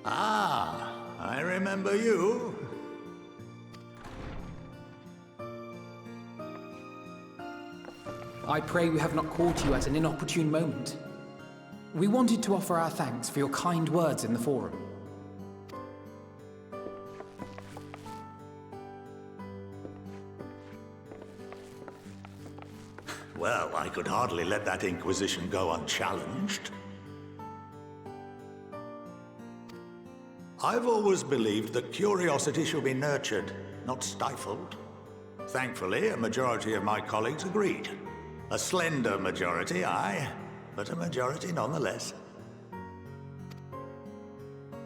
Ah, I remember you. I pray we have not caught you at an inopportune moment. We wanted to offer our thanks for your kind words in the forum. Well, I could hardly let that inquisition go unchallenged. I've always believed that curiosity should be nurtured, not stifled. Thankfully, a majority of my colleagues agreed. A slender majority, aye, but a majority nonetheless.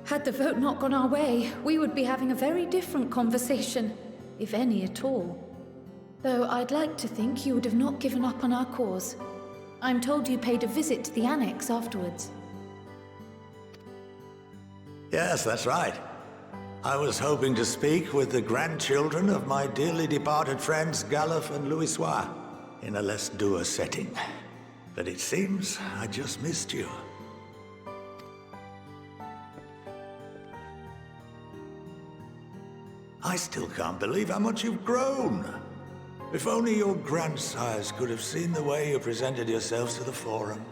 Had the vote not gone our way, we would be having a very different conversation, if any at all. Though I'd like to think you would have not given up on our cause. I'm told you paid a visit to the Annex afterwards. Yes, that's right. I was hoping to speak with the grandchildren of my dearly departed friends Galuf and Louisoix in a less dour setting. But it seems I just missed you. I still can't believe how much you've grown. If only your grandsires could have seen the way you presented yourselves to the Forum.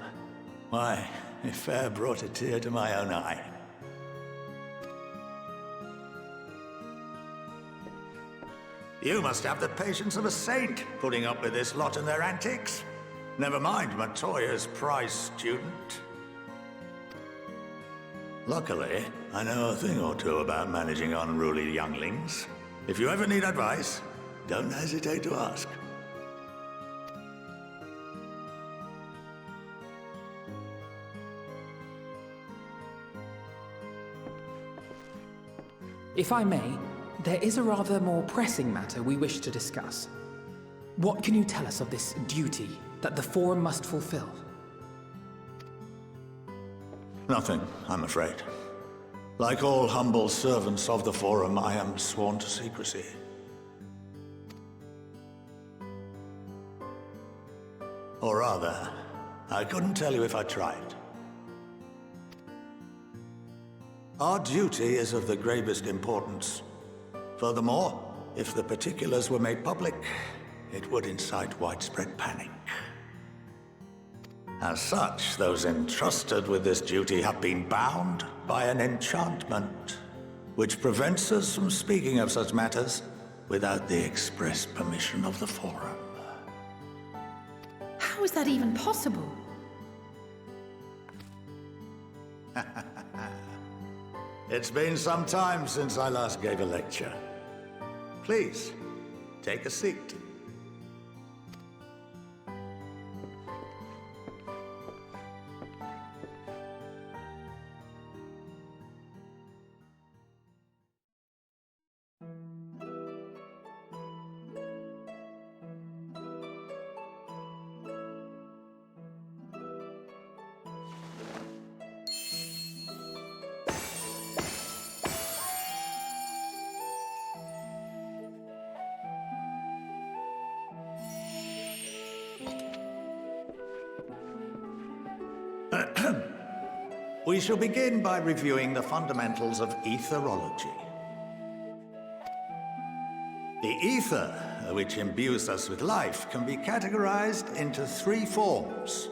Why, it fair brought a tear to my own eye. You must have the patience of a saint, putting up with this lot and their antics. Never mind Matoya's prize student. Luckily, I know a thing or two about managing unruly younglings. If you ever need advice, don't hesitate to ask. If I may, there is a rather more pressing matter we wish to discuss. What can you tell us of this duty that the Forum must fulfill? Nothing, I'm afraid. Like all humble servants of the Forum, I am sworn to secrecy. Or rather, I couldn't tell you if I tried. Our duty is of the gravest importance. Furthermore, if the particulars were made public, it would incite widespread panic. As such, those entrusted with this duty have been bound by an enchantment, which prevents us from speaking of such matters without the express permission of the Forum. How is that even possible? It's been some time since I last gave a lecture. Please, take a seat. We shall begin by reviewing the fundamentals of etherology. The ether, which imbues us with life, can be categorized into three forms.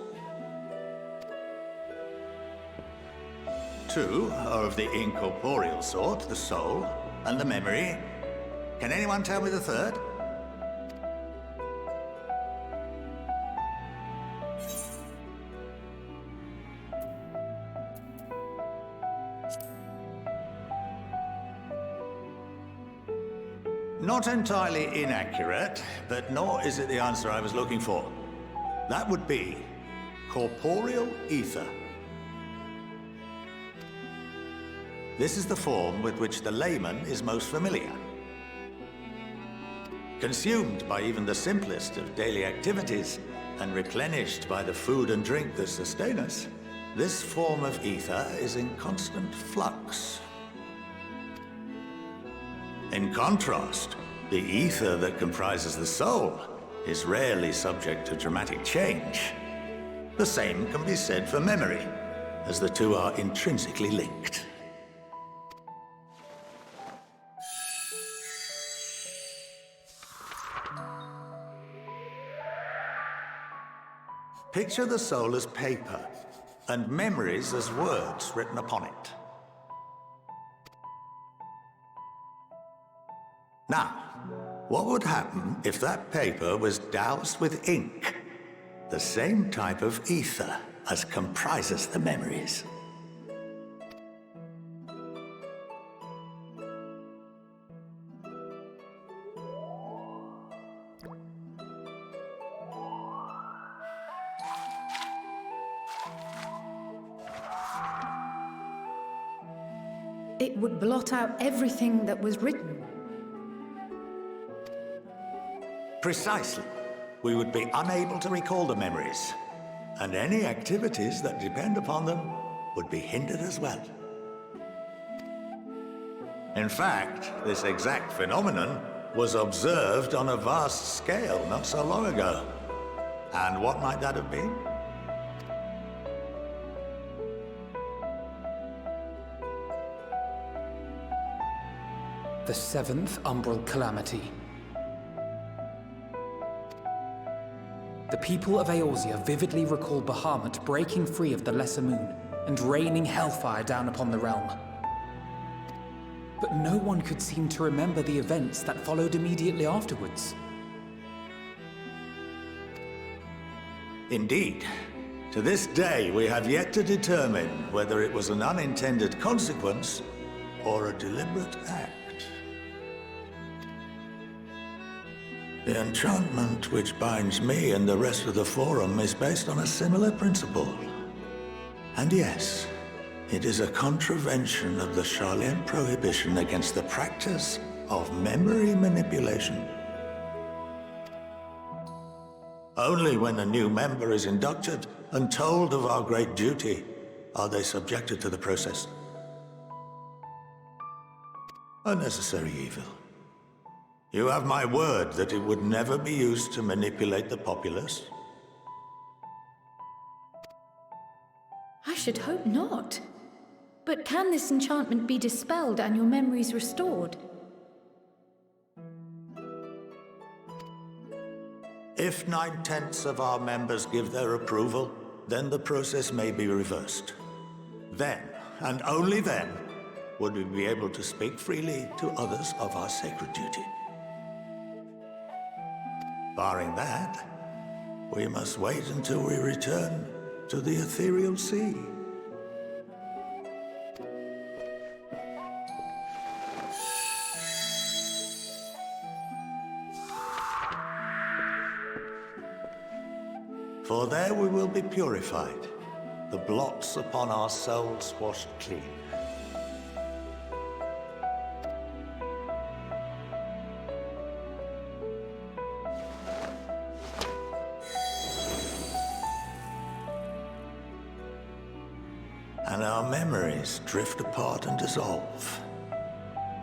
Two are of the incorporeal sort, the soul, and the memory. Can anyone tell me the third? Not entirely inaccurate, but nor is it the answer I was looking for. That would be Corporeal Ether. This is the form with which the layman is most familiar. Consumed by even the simplest of daily activities, and replenished by the food and drink that sustain us, this form of ether is in constant flux. In contrast, the ether that comprises the soul is rarely subject to dramatic change. The same can be said for memory, as the two are intrinsically linked. Picture the soul as paper, and memories as words written upon it. Now, what would happen if that paper was doused with ink? The same type of ether as comprises the memories. It would blot out everything that was written. Precisely. We would be unable to recall the memories, and any activities that depend upon them would be hindered as well. In fact, this exact phenomenon was observed on a vast scale not so long ago. And what might that have been? The 7th Umbral Calamity. The people of Eorzea vividly recall Bahamut breaking free of the Lesser Moon and raining hellfire down upon the realm. But no one could seem to remember the events that followed immediately afterwards. Indeed. To this day, we have yet to determine whether it was an unintended consequence or a deliberate act. The enchantment which binds me and the rest of the Forum is based on a similar principle. And yes, it is a contravention of the Sharlayan prohibition against the practice of memory manipulation. Only when a new member is inducted and told of our great duty are they subjected to the process. A necessary evil. You have my word that it would never be used to manipulate the populace? I should hope not. But can this enchantment be dispelled and your memories restored? If 9/10 of our members give their approval, then the process may be reversed. Then, and only then, would we be able to speak freely to others of our sacred duty. Barring that, we must wait until we return to the ethereal sea. For there we will be purified, the blots upon our souls washed clean. And our memories drift apart and dissolve,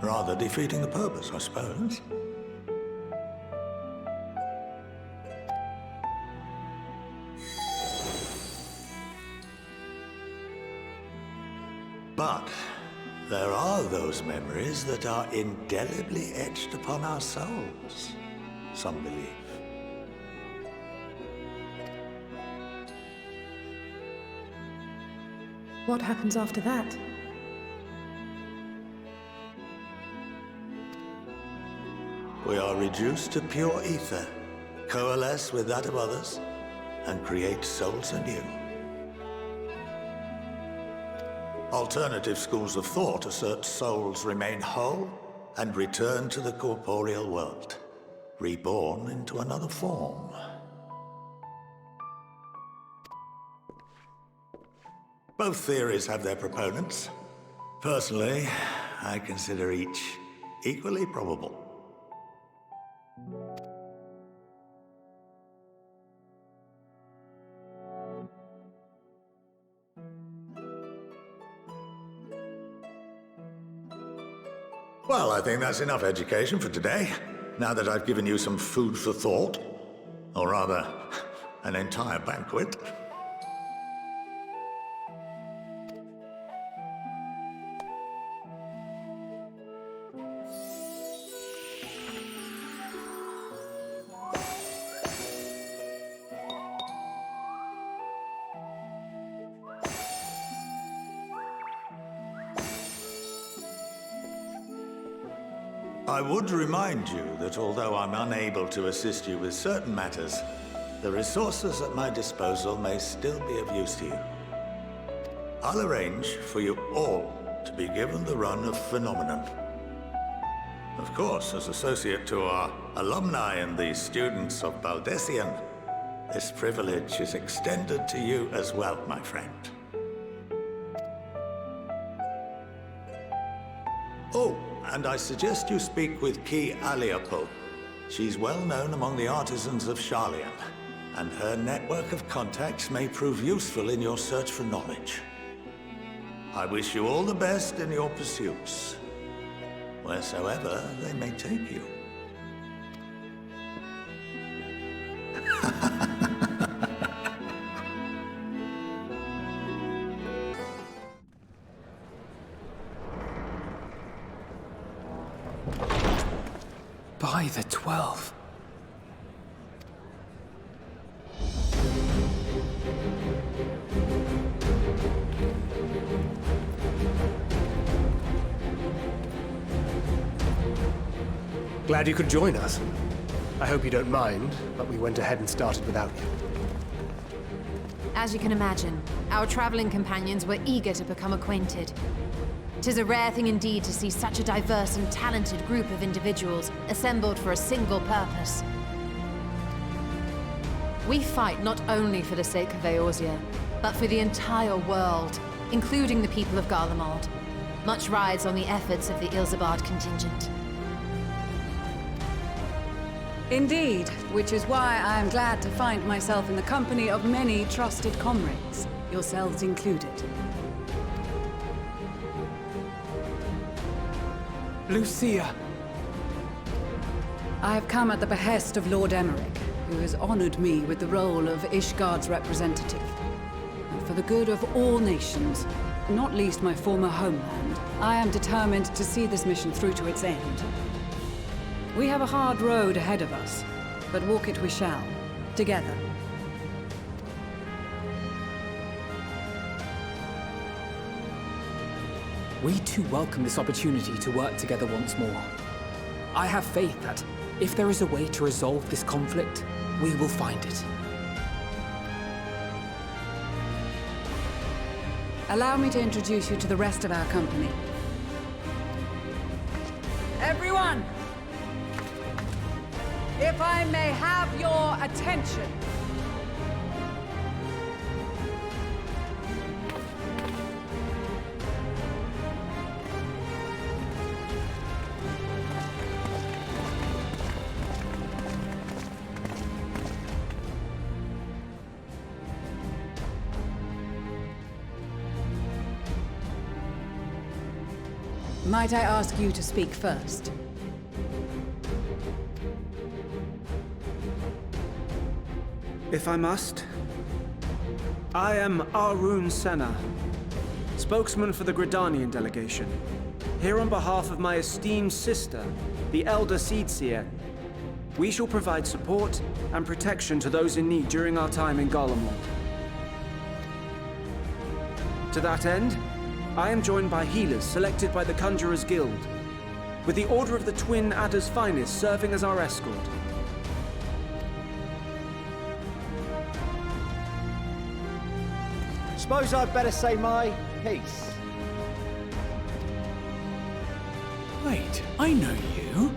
rather defeating the purpose, I suppose. But there are those memories that are indelibly etched upon our souls, some believe. What happens after that? We are reduced to pure ether, coalesce with that of others, and create souls anew. Alternative schools of thought assert souls remain whole and return to the corporeal world, reborn into another form. Both theories have their proponents. Personally, I consider each equally probable. Well, I think that's enough education for today, now that I've given you some food for thought. Or rather, an entire banquet. I would remind you that although I'm unable to assist you with certain matters, the resources at my disposal may still be of use to you. I'll arrange for you all to be given the run of Phenomenon. Of course, as associate to our alumni and the students of Baldessian, this privilege is extended to you as well, my friend. Oh, and I suggest you speak with Key Aliapul. She's well known among the artisans of Sharlayan, and her network of contacts may prove useful in your search for knowledge. I wish you all the best in your pursuits, wheresoever they may take you. By the 12. Glad you could join us. I hope you don't mind, but we went ahead and started without you. As you can imagine, our traveling companions were eager to become acquainted. 'Tis a rare thing indeed to see such a diverse and talented group of individuals assembled for a single purpose. We fight not only for the sake of Eorzea, but for the entire world, including the people of Garlemald. Much rides on the efforts of the Ilzabard contingent. Indeed, which is why I am glad to find myself in the company of many trusted comrades, yourselves included. Lucia! I have come at the behest of Lord Emmerich, who has honored me with the role of Ishgard's representative. And for the good of all nations, not least my former homeland, I am determined to see this mission through to its end. We have a hard road ahead of us, but walk it we shall, together. We too welcome this opportunity to work together once more. I have faith that, if there is a way to resolve this conflict, we will find it. Allow me to introduce you to the rest of our company. Everyone! If I may have your attention. Might I ask you to speak first? If I must. I am Arun Senna, spokesman for the Gridanian delegation, here on behalf of my esteemed sister, the Elder Seedseer. We shall provide support and protection to those in need during our time in Garlemald. To that end, I am joined by healers selected by the Conjurers Guild, with the Order of the Twin Adder's Finest serving as our escort. Suppose I'd better say my piece. Wait, I know you.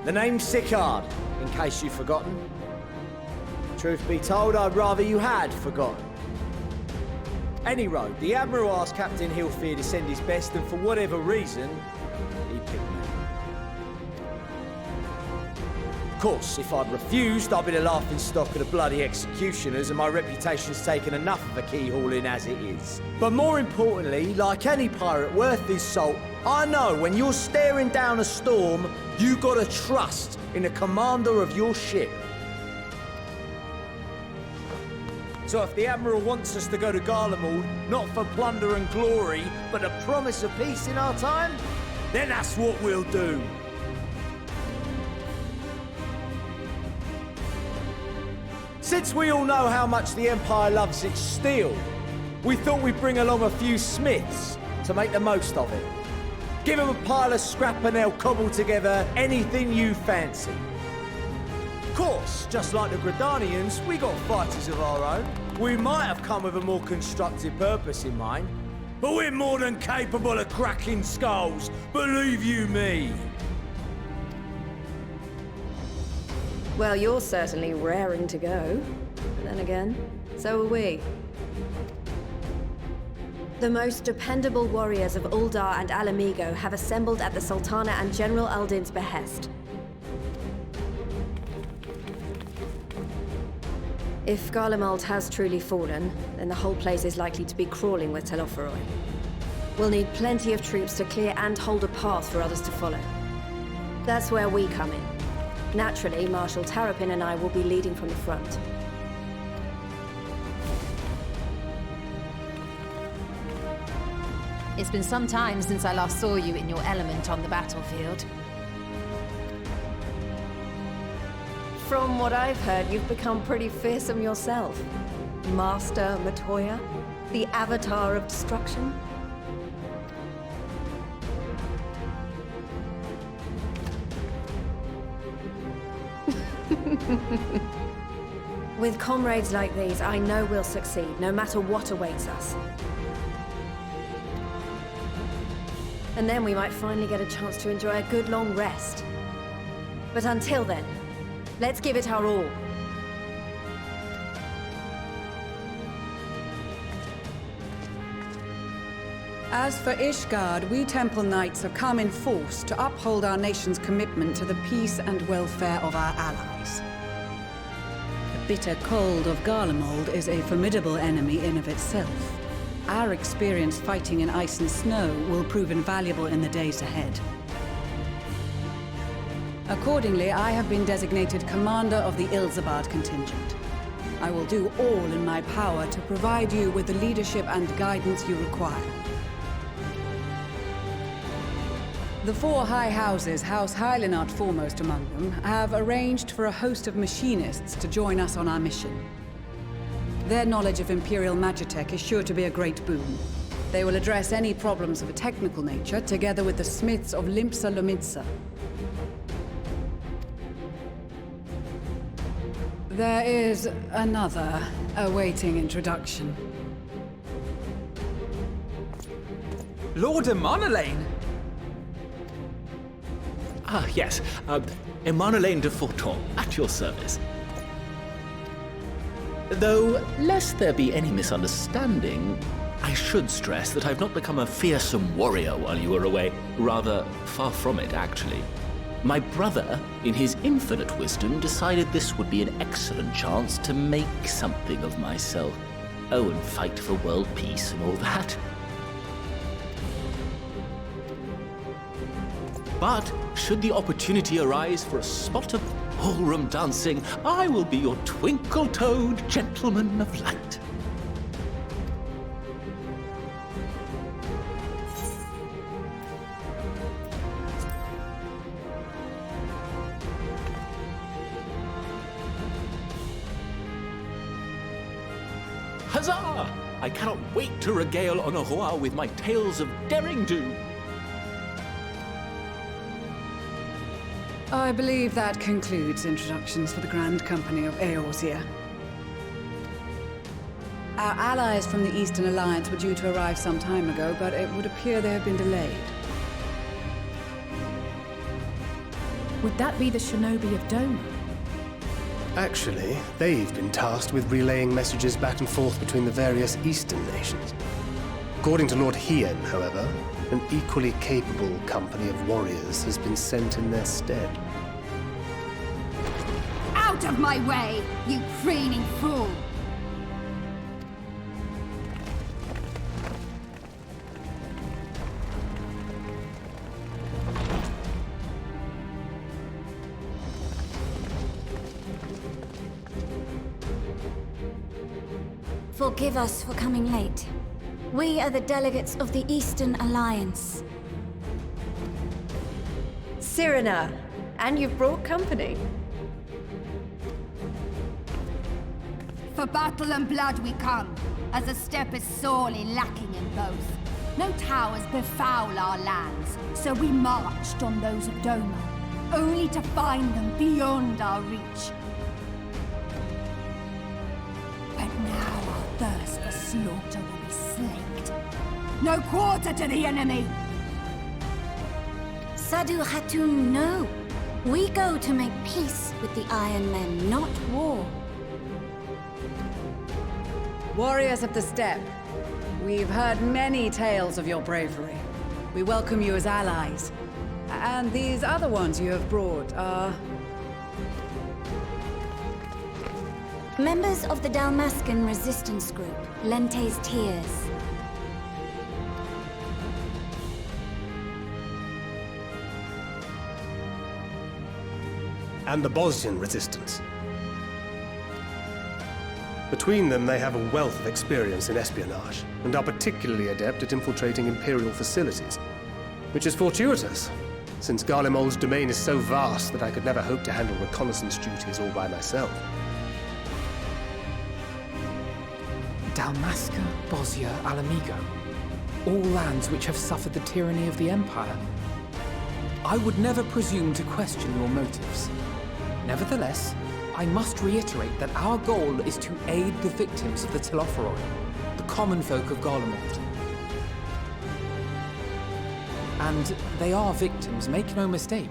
The name's Sicard, in case you've forgotten. Truth be told, I'd rather you had forgotten. Any road, the Admiral asked Captain Hilfear to send his best, and for whatever reason, he picked me. Of course, if I'd refused, I'd be the laughingstock of the bloody executioners, and my reputation's taken enough of a keyhauling as it is. But more importantly, like any pirate worth his salt, I know when you're staring down a storm, you gotta trust in the commander of your ship. So if the Admiral wants us to go to Garlemald, not for plunder and glory, but the promise of peace in our time, then that's what we'll do. Since we all know how much the Empire loves its steel, we thought we'd bring along a few smiths to make the most of it. Give them a pile of scrap and they'll cobble together anything you fancy. Of course, just like the Gridanians, we got fighters of our own. We might have come with a more constructive purpose in mind, but we're more than capable of cracking skulls, believe you me. Well, you're certainly raring to go. But then again, so are we. The most dependable warriors of Uldar and Alamigo have assembled at the Sultana and General Aldin's behest. If Garlemald has truly fallen, then the whole place is likely to be crawling with Telophoroi. We'll need plenty of troops to clear and hold a path for others to follow. That's where we come in. Naturally, Marshal Tarapin and I will be leading from the front. It's been some time since I last saw you in your element on the battlefield. From what I've heard, you've become pretty fearsome yourself. Master Matoya, the Avatar of Destruction. With comrades like these, I know we'll succeed, no matter what awaits us. And then we might finally get a chance to enjoy a good long rest. But until then, let's give it our all. As for Ishgard, we Temple Knights have come in force to uphold our nation's commitment to the peace and welfare of our allies. The bitter cold of Garlemald is a formidable enemy in of itself. Our experience fighting in ice and snow will prove invaluable in the days ahead. Accordingly, I have been designated commander of the Ilzabard contingent. I will do all in my power to provide you with the leadership and guidance you require. The four high houses, House Hylinart foremost among them, have arranged for a host of machinists to join us on our mission. Their knowledge of Imperial Magitech is sure to be a great boon. They will address any problems of a technical nature, together with the smiths of Limpsa Lomitsa. There is another awaiting introduction. Lord of Monolane! Ah, yes. Monolane de Forton, at your service. Though, lest there be any misunderstanding, I should stress that I've not become a fearsome warrior while you were away. Rather, far from it, actually. My brother, in his infinite wisdom, decided this would be an excellent chance to make something of myself. Oh, and fight for world peace and all that. But, should the opportunity arise for a spot of ballroom dancing, I will be your twinkle-toed gentleman of light. Huzzah! I cannot wait to regale Honoroa with my tales of daring-do. I believe that concludes introductions for the Grand Company of Eorzea. Our allies from the Eastern Alliance were due to arrive some time ago, but it would appear they have been delayed. Would that be the Shinobi of Doma? Actually, they've been tasked with relaying messages back and forth between the various Eastern nations. According to Lord Hien, however, an equally capable company of warriors has been sent in their stead. Out of my way, you preening fool! Forgive us for coming late. We are the delegates of the Eastern Alliance. Cyrena, and you've brought company. For battle and blood we come, as a step is sorely lacking in both. No towers befoul our lands, so we marched on those of Doma, only to find them beyond our reach. But now our thirst for slaughter will be slaked. No quarter to the enemy! Sadu Hatun, no. We go to make peace with the Iron Men, not war. Warriors of the Steppe, we've heard many tales of your bravery. We welcome you as allies. And these other ones you have brought are... Members of the Dalmascan resistance group, Lente's Tears. And the Bosnian resistance. Between them, they have a wealth of experience in espionage, and are particularly adept at infiltrating Imperial facilities. Which is fortuitous, since Garlemald's domain is so vast that I could never hope to handle reconnaissance duties all by myself. Dalmasca, Bosnia, Alamigo. All lands which have suffered the tyranny of the Empire. I would never presume to question your motives. Nevertheless, I must reiterate that our goal is to aid the victims of the Telophoroi, the common folk of Garlemald. And they are victims, make no mistake.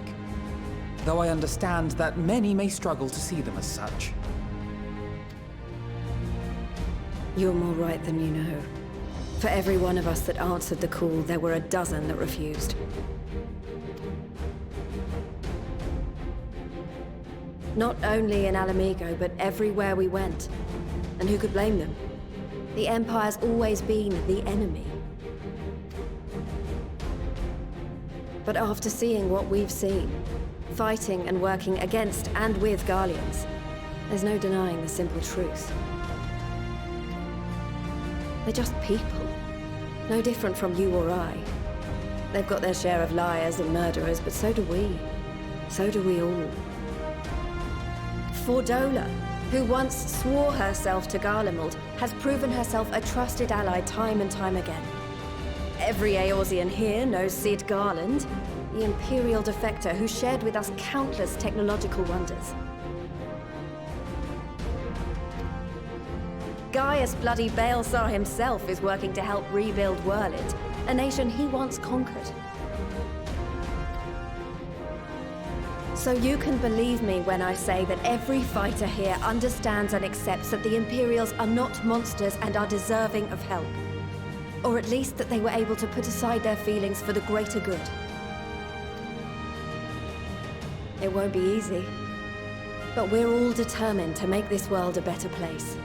Though I understand that many may struggle to see them as such. You're more right than you know. For every one of us that answered the call, there were a dozen that refused. Not only in Alamigo, but everywhere we went. And who could blame them? The Empire's always been the enemy. But after seeing what we've seen, fighting and working against and with Garleans, there's no denying the simple truth. They're just people. No different from you or I. They've got their share of liars and murderers, but so do we. So do we all. Fordola, who once swore herself to Garlemald, has proven herself a trusted ally time and time again. Every Eorzean here knows Cid Garland, the Imperial defector who shared with us countless technological wonders. Gaius bloody Baelsar himself is working to help rebuild Werlid, a nation he once conquered. So you can believe me when I say that every fighter here understands and accepts that the Imperials are not monsters and are deserving of help. Or at least that they were able to put aside their feelings for the greater good. It won't be easy, but we're all determined to make this world a better place.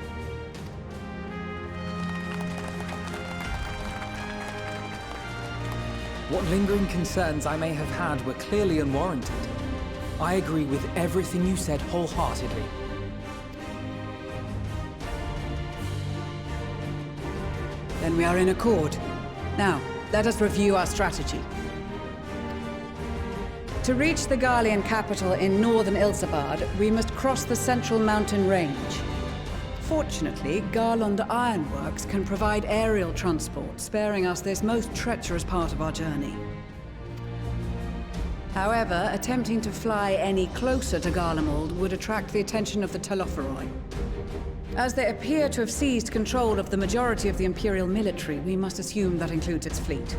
What lingering concerns I may have had were clearly unwarranted. I agree with everything you said wholeheartedly. Then we are in accord. Now, let us review our strategy. To reach the Garlean capital in northern Ilsabard, we must cross the central mountain range. Fortunately, Garland Ironworks can provide aerial transport, sparing us this most treacherous part of our journey. However, attempting to fly any closer to Garlemald would attract the attention of the Telophoroi. As they appear to have seized control of the majority of the Imperial military, we must assume that includes its fleet.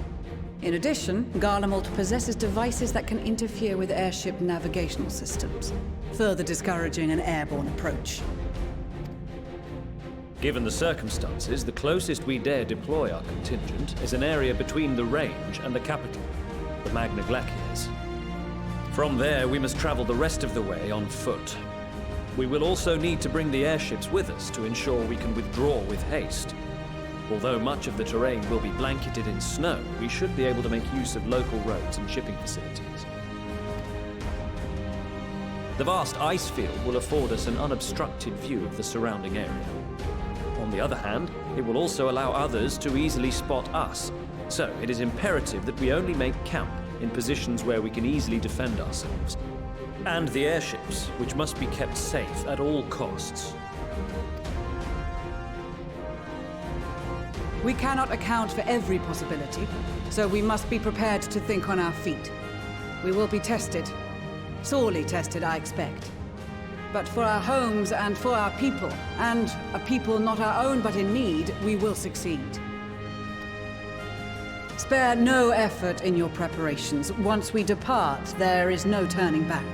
In addition, Garlemald possesses devices that can interfere with airship navigational systems, further discouraging an airborne approach. Given the circumstances, the closest we dare deploy our contingent is an area between the range and the capital, the Magna Glaciers. From there, we must travel the rest of the way on foot. We will also need to bring the airships with us to ensure we can withdraw with haste. Although much of the terrain will be blanketed in snow, we should be able to make use of local roads and shipping facilities. The vast ice field will afford us an unobstructed view of the surrounding area. On the other hand, it will also allow others to easily spot us, so it is imperative that we only make camp in positions where we can easily defend ourselves. And the airships, which must be kept safe at all costs. We cannot account for every possibility, so we must be prepared to think on our feet. We will be tested. Sorely tested, I expect. But for our homes and for our people, and a people not our own but in need, we will succeed. Spare no effort in your preparations. Once we depart, there is no turning back.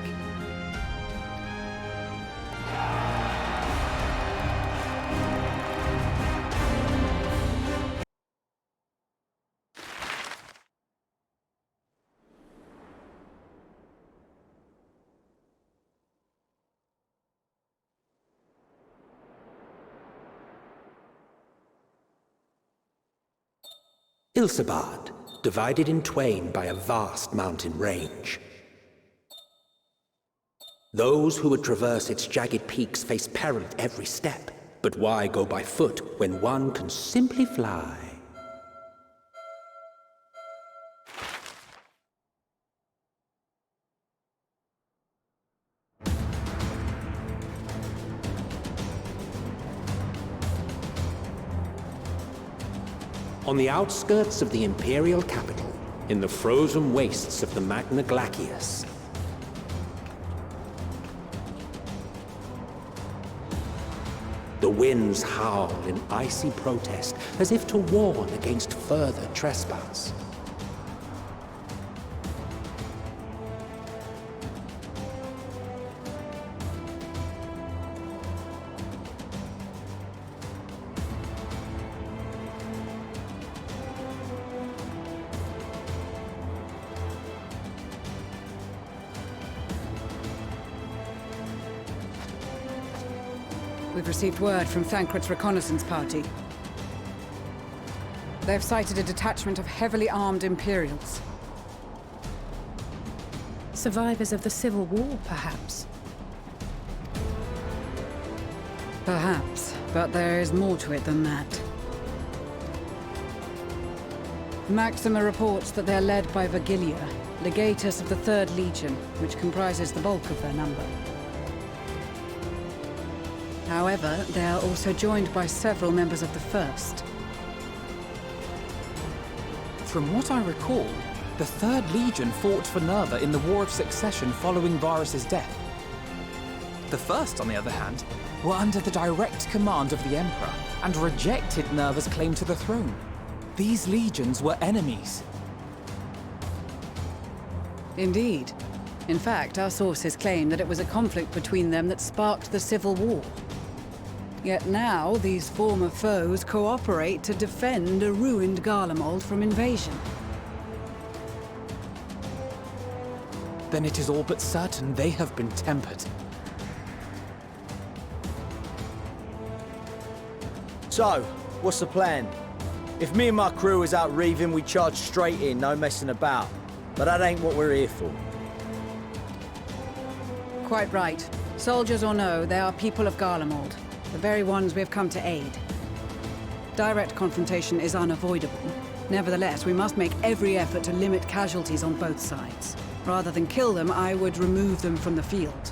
Ilsabard, divided in twain by a vast mountain range. Those who would traverse its jagged peaks face peril at every step. But why go by foot when one can simply fly? On the outskirts of the Imperial capital, in the frozen wastes of the Magna Glacius, the winds howl in icy protest as if to warn against further trespass. We've received word from Thancred's reconnaissance party. They've sighted a detachment of heavily armed Imperials. Survivors of the Civil War, perhaps? Perhaps, but there is more to it than that. Maxima reports that they're led by Vergilia, legatus of the 3rd Legion, which comprises the bulk of their number. However, they are also joined by several members of the 1st. From what I recall, the 3rd Legion fought for Nerva in the War of Succession following Varus' death. The 1st, on the other hand, were under the direct command of the Emperor and rejected Nerva's claim to the throne. These legions were enemies. Indeed. In fact, our sources claim that it was a conflict between them that sparked the Civil War. Yet now, these former foes cooperate to defend a ruined Garlemald from invasion. Then it is all but certain they have been tempered. So, what's the plan? If me and my crew is out reaving, we charge straight in, no messing about. But that ain't what we're here for. Quite right. Soldiers or no, they are people of Garlemald. The very ones we have come to aid. Direct confrontation is unavoidable. Nevertheless, we must make every effort to limit casualties on both sides. Rather than kill them, I would remove them from the field.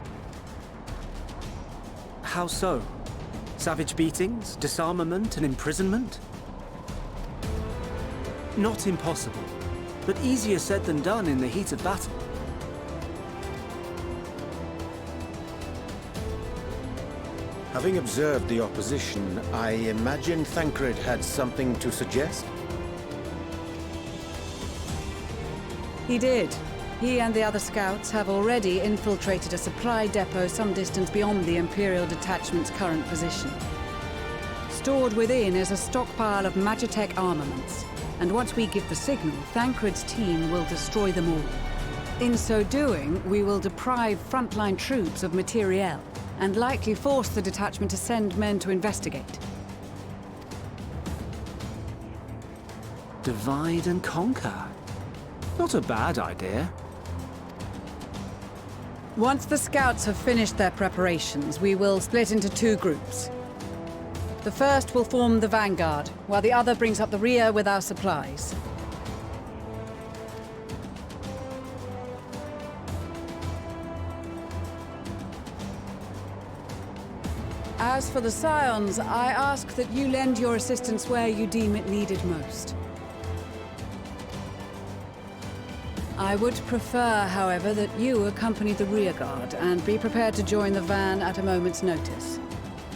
How so? Savage beatings, disarmament, and imprisonment? Not impossible, but easier said than done in the heat of battle. Having observed the opposition, I imagine Thancred had something to suggest? He did. He and the other scouts have already infiltrated a supply depot some distance beyond the Imperial detachment's current position. Stored within is a stockpile of Magitech armaments, and once we give the signal, Thancred's team will destroy them all. In so doing, we will deprive frontline troops of materiel, and likely force the detachment to send men to investigate. Divide and conquer. Not a bad idea. Once the scouts have finished their preparations, we will split into 2 groups. The first will form the vanguard, while the other brings up the rear with our supplies. As for the Scions, I ask that you lend your assistance where you deem it needed most. I would prefer, however, that you accompany the rearguard and be prepared to join the van at a moment's notice.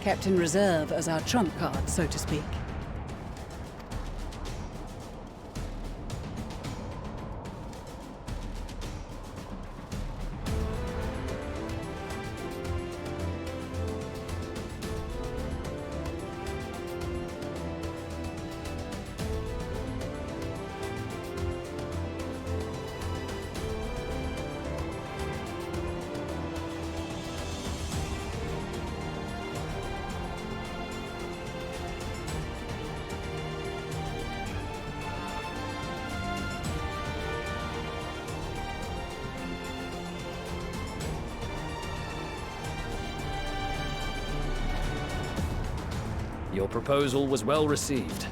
Kept in reserve as our trump card, so to speak. Your proposal was well received.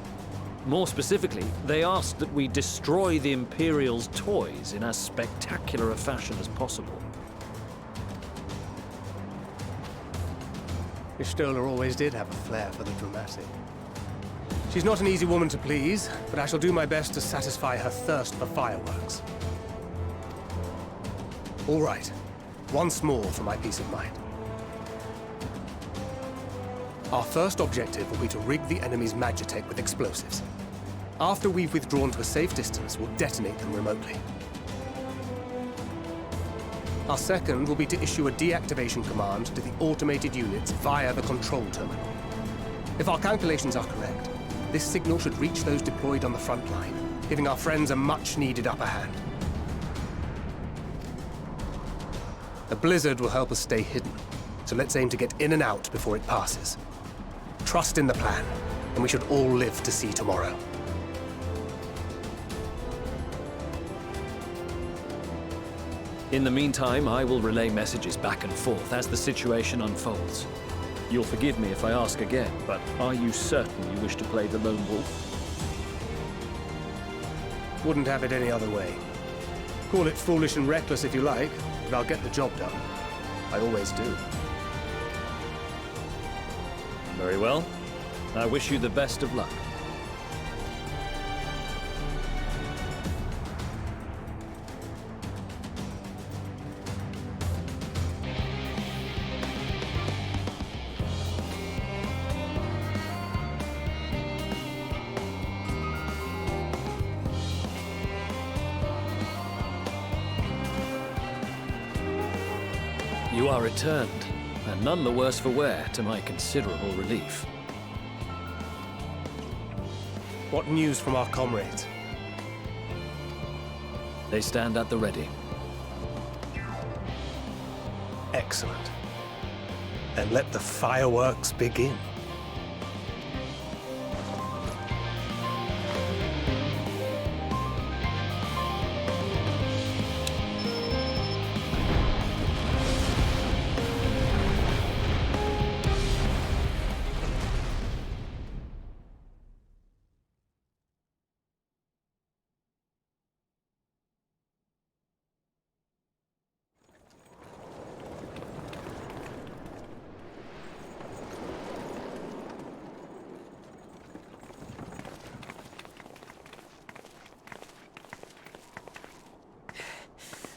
More specifically, they asked that we destroy the Imperial's toys in as spectacular a fashion as possible. Y'shtola always did have a flair for the dramatic. She's not an easy woman to please, but I shall do my best to satisfy her thirst for fireworks. All right, once more for my peace of mind. Our first objective will be to rig the enemy's Magitech with explosives. After we've withdrawn to a safe distance, we'll detonate them remotely. Our second will be to issue a deactivation command to the automated units via the control terminal. If our calculations are correct, this signal should reach those deployed on the front line, giving our friends a much-needed upper hand. The blizzard will help us stay hidden, so let's aim to get in and out before it passes. Trust in the plan, and we should all live to see tomorrow. In the meantime, I will relay messages back and forth as the situation unfolds. You'll forgive me if I ask again, but are you certain you wish to play the lone wolf? Wouldn't have it any other way. Call it foolish and reckless if you like, but I'll get the job done. I always do. Very well. I wish you the best of luck. You are returned, and none the worse for wear, to my considerable relief. What news from our comrades? They stand at the ready. Excellent. Then let the fireworks begin.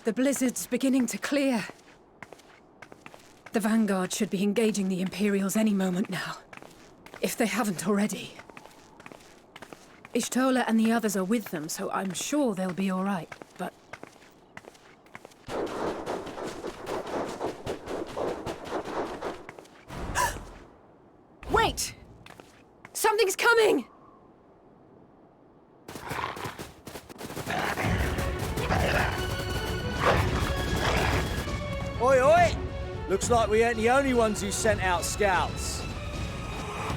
The blizzard's beginning to clear. The Vanguard should be engaging the Imperials any moment now, if they haven't already. Y'shtola and the others are with them, so I'm sure they'll be all right, but... Wait! Something's coming! Oi, oi! Looks like we ain't the only ones who sent out scouts.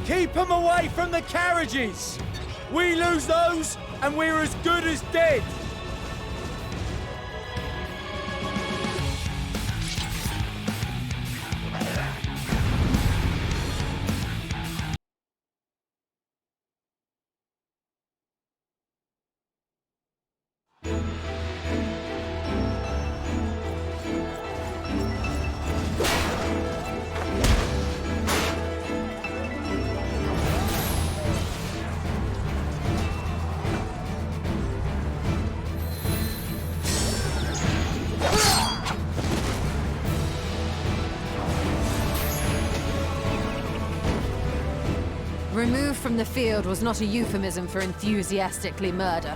Keep them away from the carriages! We lose those, and we're as good as dead! Removed from the field was not a euphemism for enthusiastically murder.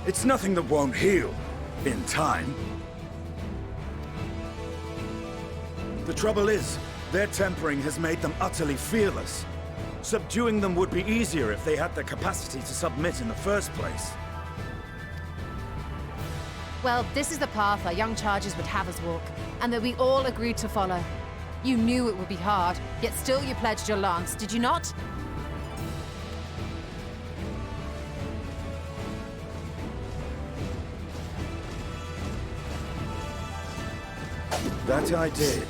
It's nothing that won't heal. In time. The trouble is, their tempering has made them utterly fearless. Subduing them would be easier if they had the capacity to submit in the first place. Well, this is the path our young charges would have us walk, and that we all agreed to follow. You knew it would be hard, yet still you pledged your lance, did you not? That I did.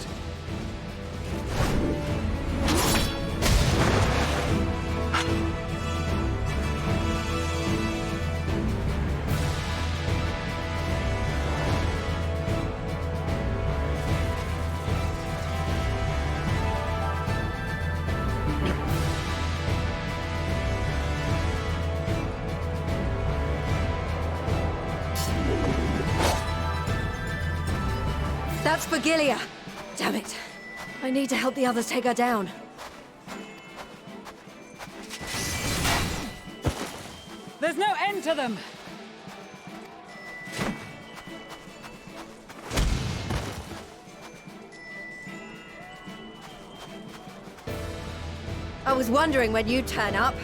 That's Virgilia! Damn it. I need to help the others take her down. There's no end to them! I was wondering when you'd turn up.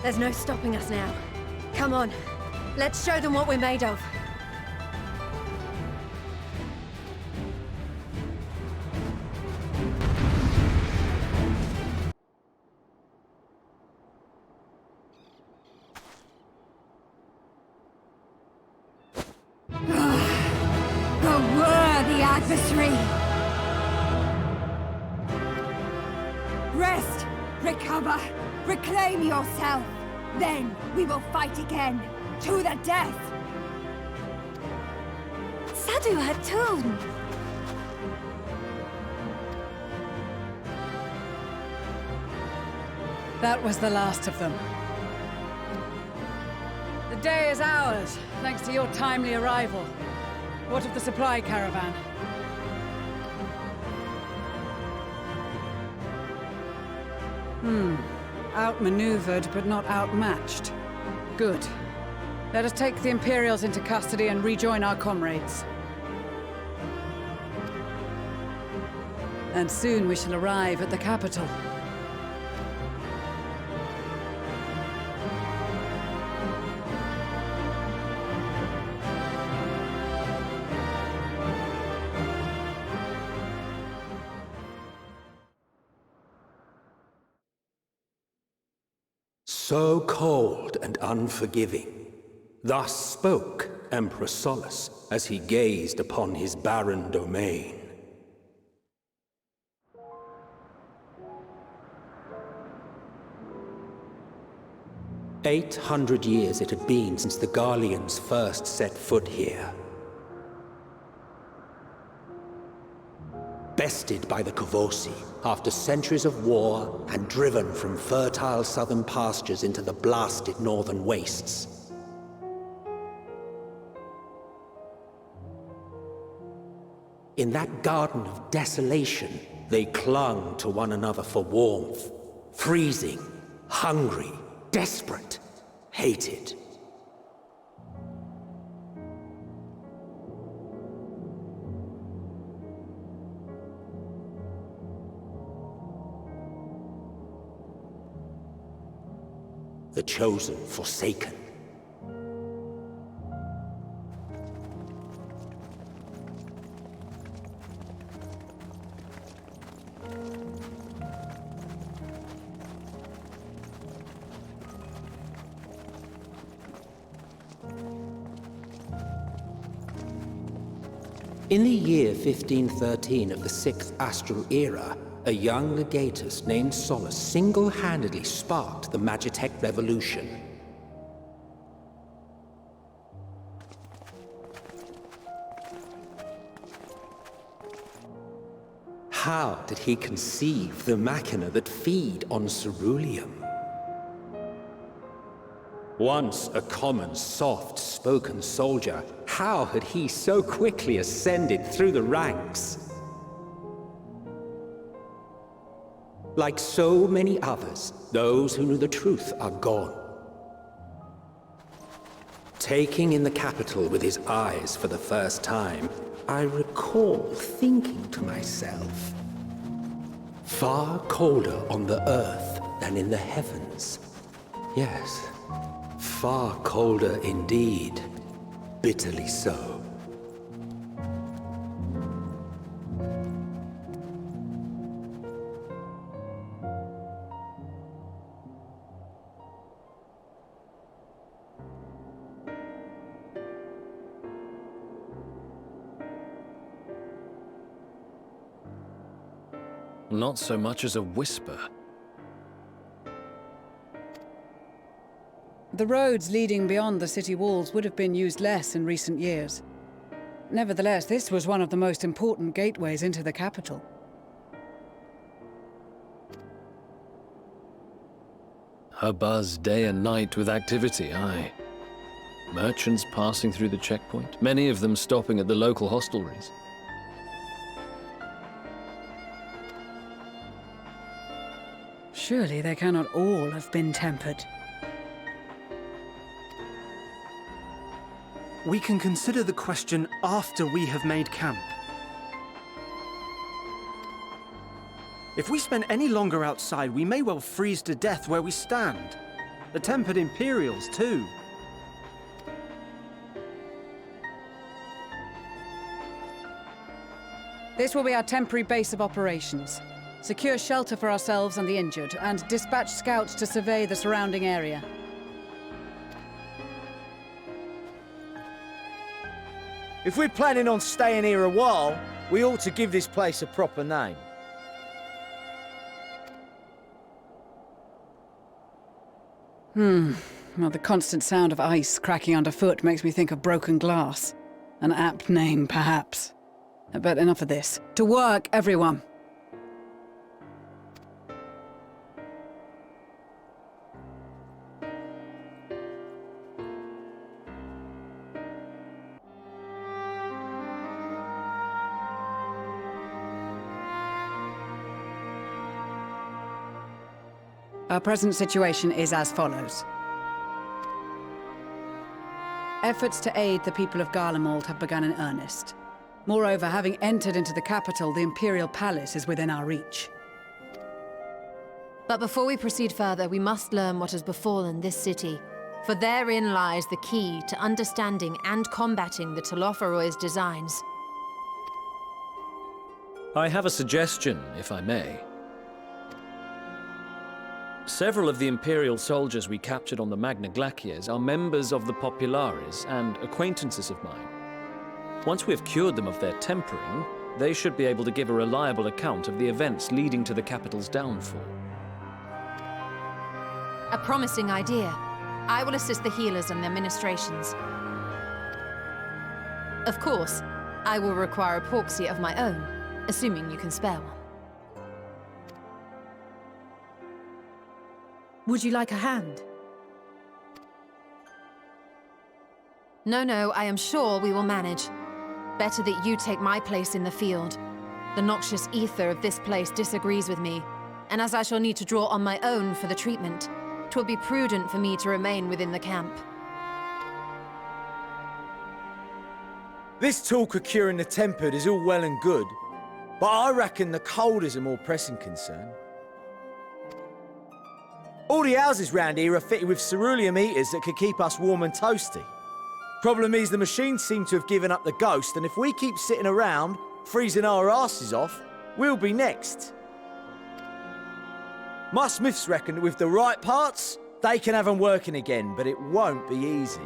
There's no stopping us now. Come on, let's show them what we're made of. The worthy adversary! Rest! Recover! Reclaim yourself! Then we will fight again, to the death! Sadu Hatun! That was the last of them. The day is ours, thanks to your timely arrival. What of the supply caravan? Outmaneuvered, but not outmatched. Good. Let us take the Imperials into custody and rejoin our comrades. And soon we shall arrive at the capital. So cold and unforgiving. Thus spoke Emperor Solus as he gazed upon his barren domain. "800 years it had been since the Garleans first set foot here. Bested by the Kavosi after centuries of war and driven from fertile southern pastures into the blasted northern wastes. In that garden of desolation, they clung to one another for warmth, freezing, hungry, desperate, hated. The chosen forsaken. In the year 1513 of the 6th Astral Era, a young legatus named Solus single-handedly sparked the Magitech Revolution. How did he conceive the machina that feed on ceruleum? Once a common, soft-spoken soldier, how had he so quickly ascended through the ranks? Like so many others, those who knew the truth are gone. Taking in the capital with his eyes for the first time, I recall thinking to myself, far colder on the earth than in the heavens. Yes, far colder indeed. Bitterly so. Not so much as a whisper. The roads leading beyond the city walls would have been used less in recent years. Nevertheless, this was one of the most important gateways into the capital. A buzz day and night with activity, aye. Merchants passing through the checkpoint, many of them stopping at the local hostelries. Surely they cannot all have been tempered. We can consider the question after we have made camp. If we spend any longer outside, we may well freeze to death where we stand. The tempered Imperials, too. This will be our temporary base of operations. Secure shelter for ourselves and the injured, and dispatch scouts to survey the surrounding area. If we're planning on staying here a while, we ought to give this place a proper name. Well, the constant sound of ice cracking underfoot makes me think of broken glass. An apt name, perhaps. But enough of this. To work, everyone! Our present situation is as follows. Efforts to aid the people of Garlemald have begun in earnest. Moreover, having entered into the capital, the Imperial Palace is within our reach. But before we proceed further, we must learn what has befallen this city, for therein lies the key to understanding and combating the Telophoroid's designs. I have a suggestion, if I may. Several of the Imperial soldiers we captured on the Magna Glaciers are members of the Populares and acquaintances of mine. Once we have cured them of their tempering, they should be able to give a reliable account of the events leading to the capital's downfall. A promising idea. I will assist the healers and their ministrations. Of course, I will require a proxy of my own, assuming you can spare one. Would you like a hand? No, I am sure we will manage. Better that you take my place in the field. The noxious ether of this place disagrees with me, and as I shall need to draw on my own for the treatment, 'twill be prudent for me to remain within the camp. This talk of curing the tempered is all well and good, but I reckon the cold is a more pressing concern. All the houses round here are fitted with ceruleum heaters that could keep us warm and toasty. Problem is, the machines seem to have given up the ghost, and if we keep sitting around, freezing our asses off, we'll be next. My smiths reckon that with the right parts, they can have them working again, but it won't be easy.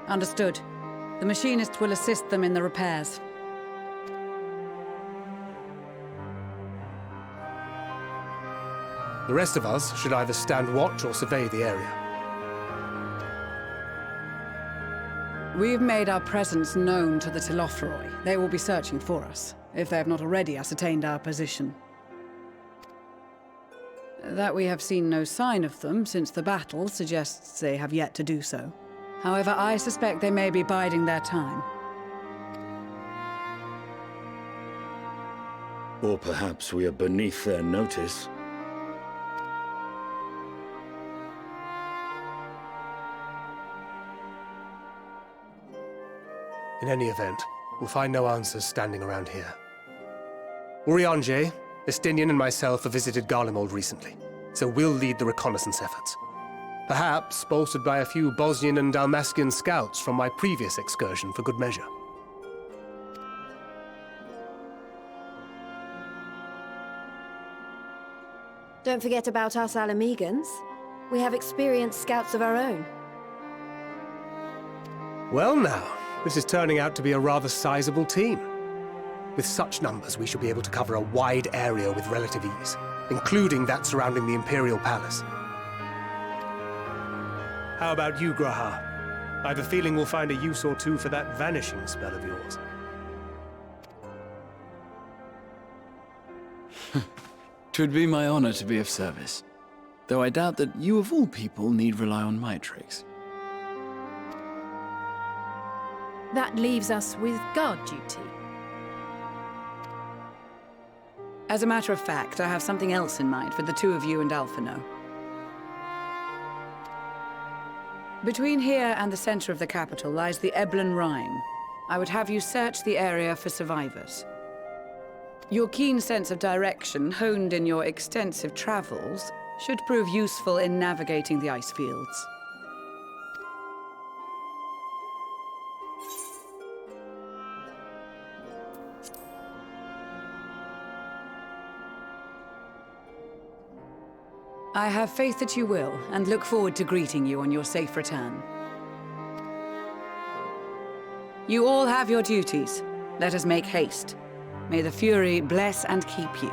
Understood. The machinists will assist them in the repairs. The rest of us should either stand watch or survey the area. We've made our presence known to the Telophoroi. They will be searching for us, if they have not already ascertained our position. That we have seen no sign of them since the battle suggests they have yet to do so. However, I suspect they may be biding their time. Or perhaps we are beneath their notice. In any event, we'll find no answers standing around here. Urianger, Estinian and myself have visited Garlemald recently, so we'll lead the reconnaissance efforts. Perhaps bolstered by a few Bosnian and Dalmascian scouts from my previous excursion for good measure. Don't forget about us Alamegans. We have experienced scouts of our own. Well now, this is turning out to be a rather sizable team. With such numbers, we should be able to cover a wide area with relative ease, including that surrounding the Imperial Palace. How about you, Graha? I have a feeling we'll find a use or two for that vanishing spell of yours. Twould be my honor to be of service, though I doubt that you of all people need rely on my tricks. That leaves us with guard duty. As a matter of fact, I have something else in mind for the two of you and Alphino. Between here and the center of the capital lies the Eblan Rhine. I would have you search the area for survivors. Your keen sense of direction, honed in your extensive travels, should prove useful in navigating the ice fields. I have faith that you will, and look forward to greeting you on your safe return. You all have your duties. Let us make haste. May the Fury bless and keep you.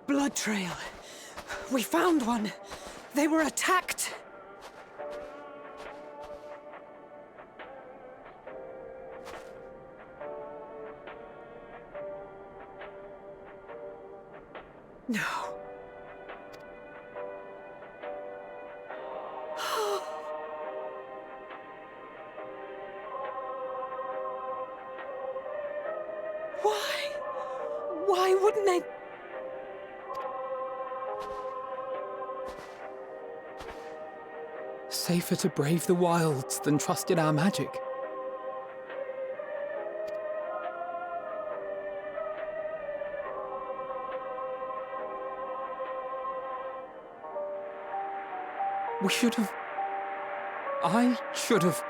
Blood trail. We found one. They were attacked. No. Why wouldn't they? Safer to brave the wilds than trust in our magic. We should have... I should have...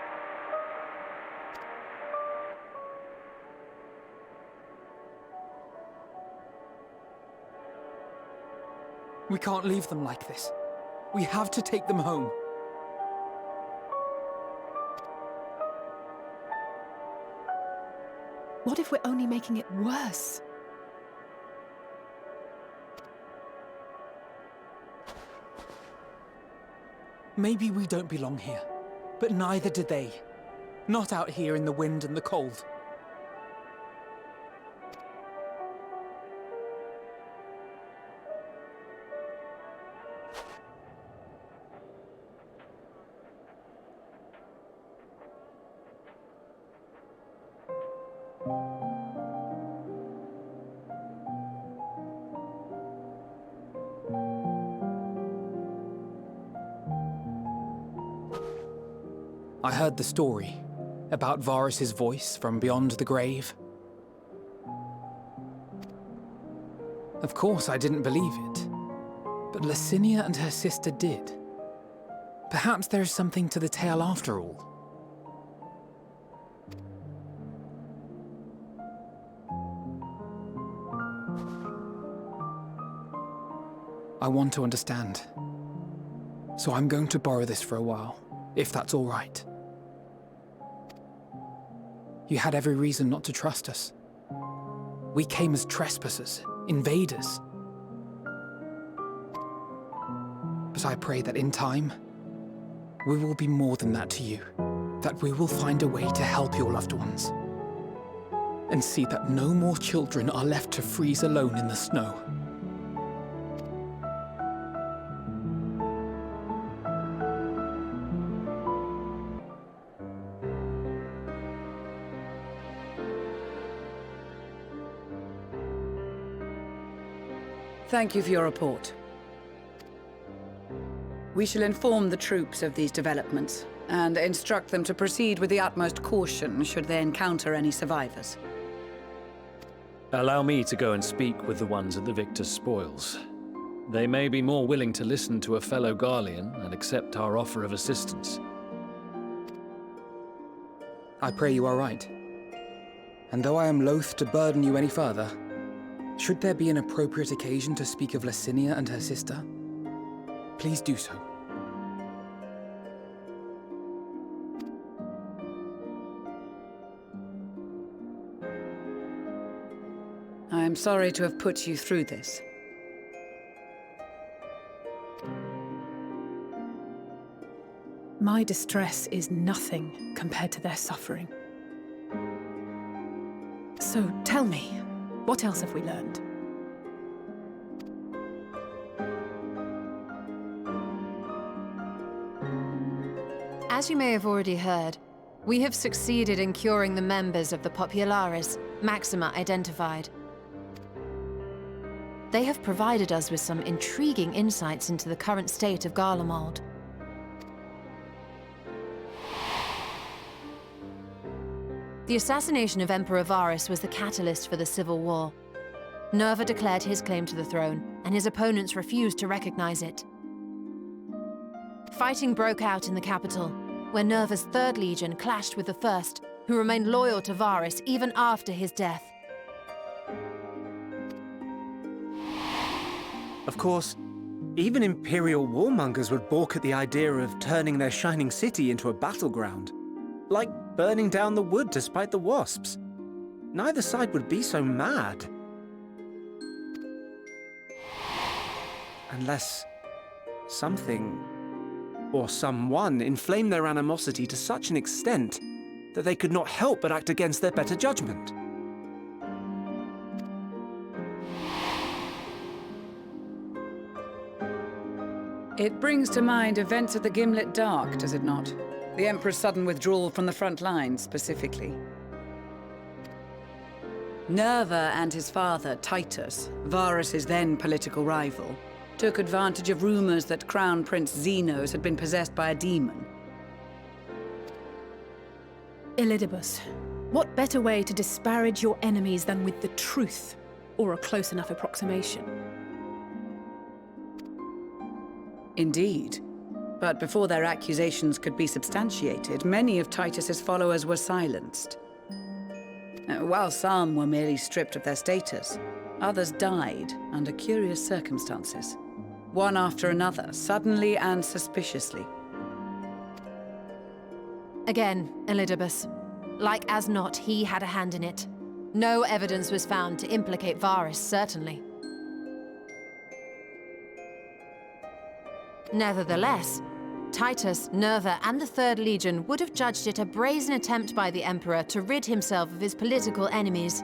We can't leave them like this. We have to take them home. What if we're only making it worse? Maybe we don't belong here, but neither do they. Not out here in the wind and the cold. I heard the story about Varus's voice from beyond the grave. Of course, I didn't believe it, but Licinia and her sister did. Perhaps there is something to the tale after all. I want to understand. So I'm going to borrow this for a while, if that's all right. You had every reason not to trust us. We came as trespassers, invaders. But I pray that in time, we will be more than that to you. That we will find a way to help your loved ones. And see that no more children are left to freeze alone in the snow. Thank you for your report. We shall inform the troops of these developments, and instruct them to proceed with the utmost caution should they encounter any survivors. Allow me to go and speak with the ones at the victor's spoils. They may be more willing to listen to a fellow Garlean and accept our offer of assistance. I pray you are right. And though I am loath to burden you any further, should there be an appropriate occasion to speak of Licinia and her sister, please do so. I am sorry to have put you through this. My distress is nothing compared to their suffering. So tell me, what else have we learned? As you may have already heard, we have succeeded in curing the members of the Popularis, Maxima identified. They have provided us with some intriguing insights into the current state of Garlemald. The assassination of Emperor Varus was the catalyst for the civil war. Nerva declared his claim to the throne, and his opponents refused to recognize it. Fighting broke out in the capital, where Nerva's 3rd Legion clashed with the 1st, who remained loyal to Varus even after his death. Of course, even Imperial warmongers would balk at the idea of turning their shining city into a battleground. Like burning down the wood to spite the wasps. Neither side would be so mad. Unless something or someone inflamed their animosity to such an extent that they could not help but act against their better judgment. It brings to mind events at the Gimlet Dark, does it not? The Emperor's sudden withdrawal from the front lines, specifically. Nerva and his father, Titus, Varus's then political rival, took advantage of rumors that Crown Prince Xenos had been possessed by a demon. Elidibus, what better way to disparage your enemies than with the truth, or a close enough approximation? Indeed. But before their accusations could be substantiated, many of Titus's followers were silenced. While some were merely stripped of their status, others died under curious circumstances. One after another, suddenly and suspiciously. Again, Elidibus. Like as not, he had a hand in it. No evidence was found to implicate Varus, certainly. Nevertheless, Titus, Nerva, and the 3rd Legion would have judged it a brazen attempt by the Emperor to rid himself of his political enemies.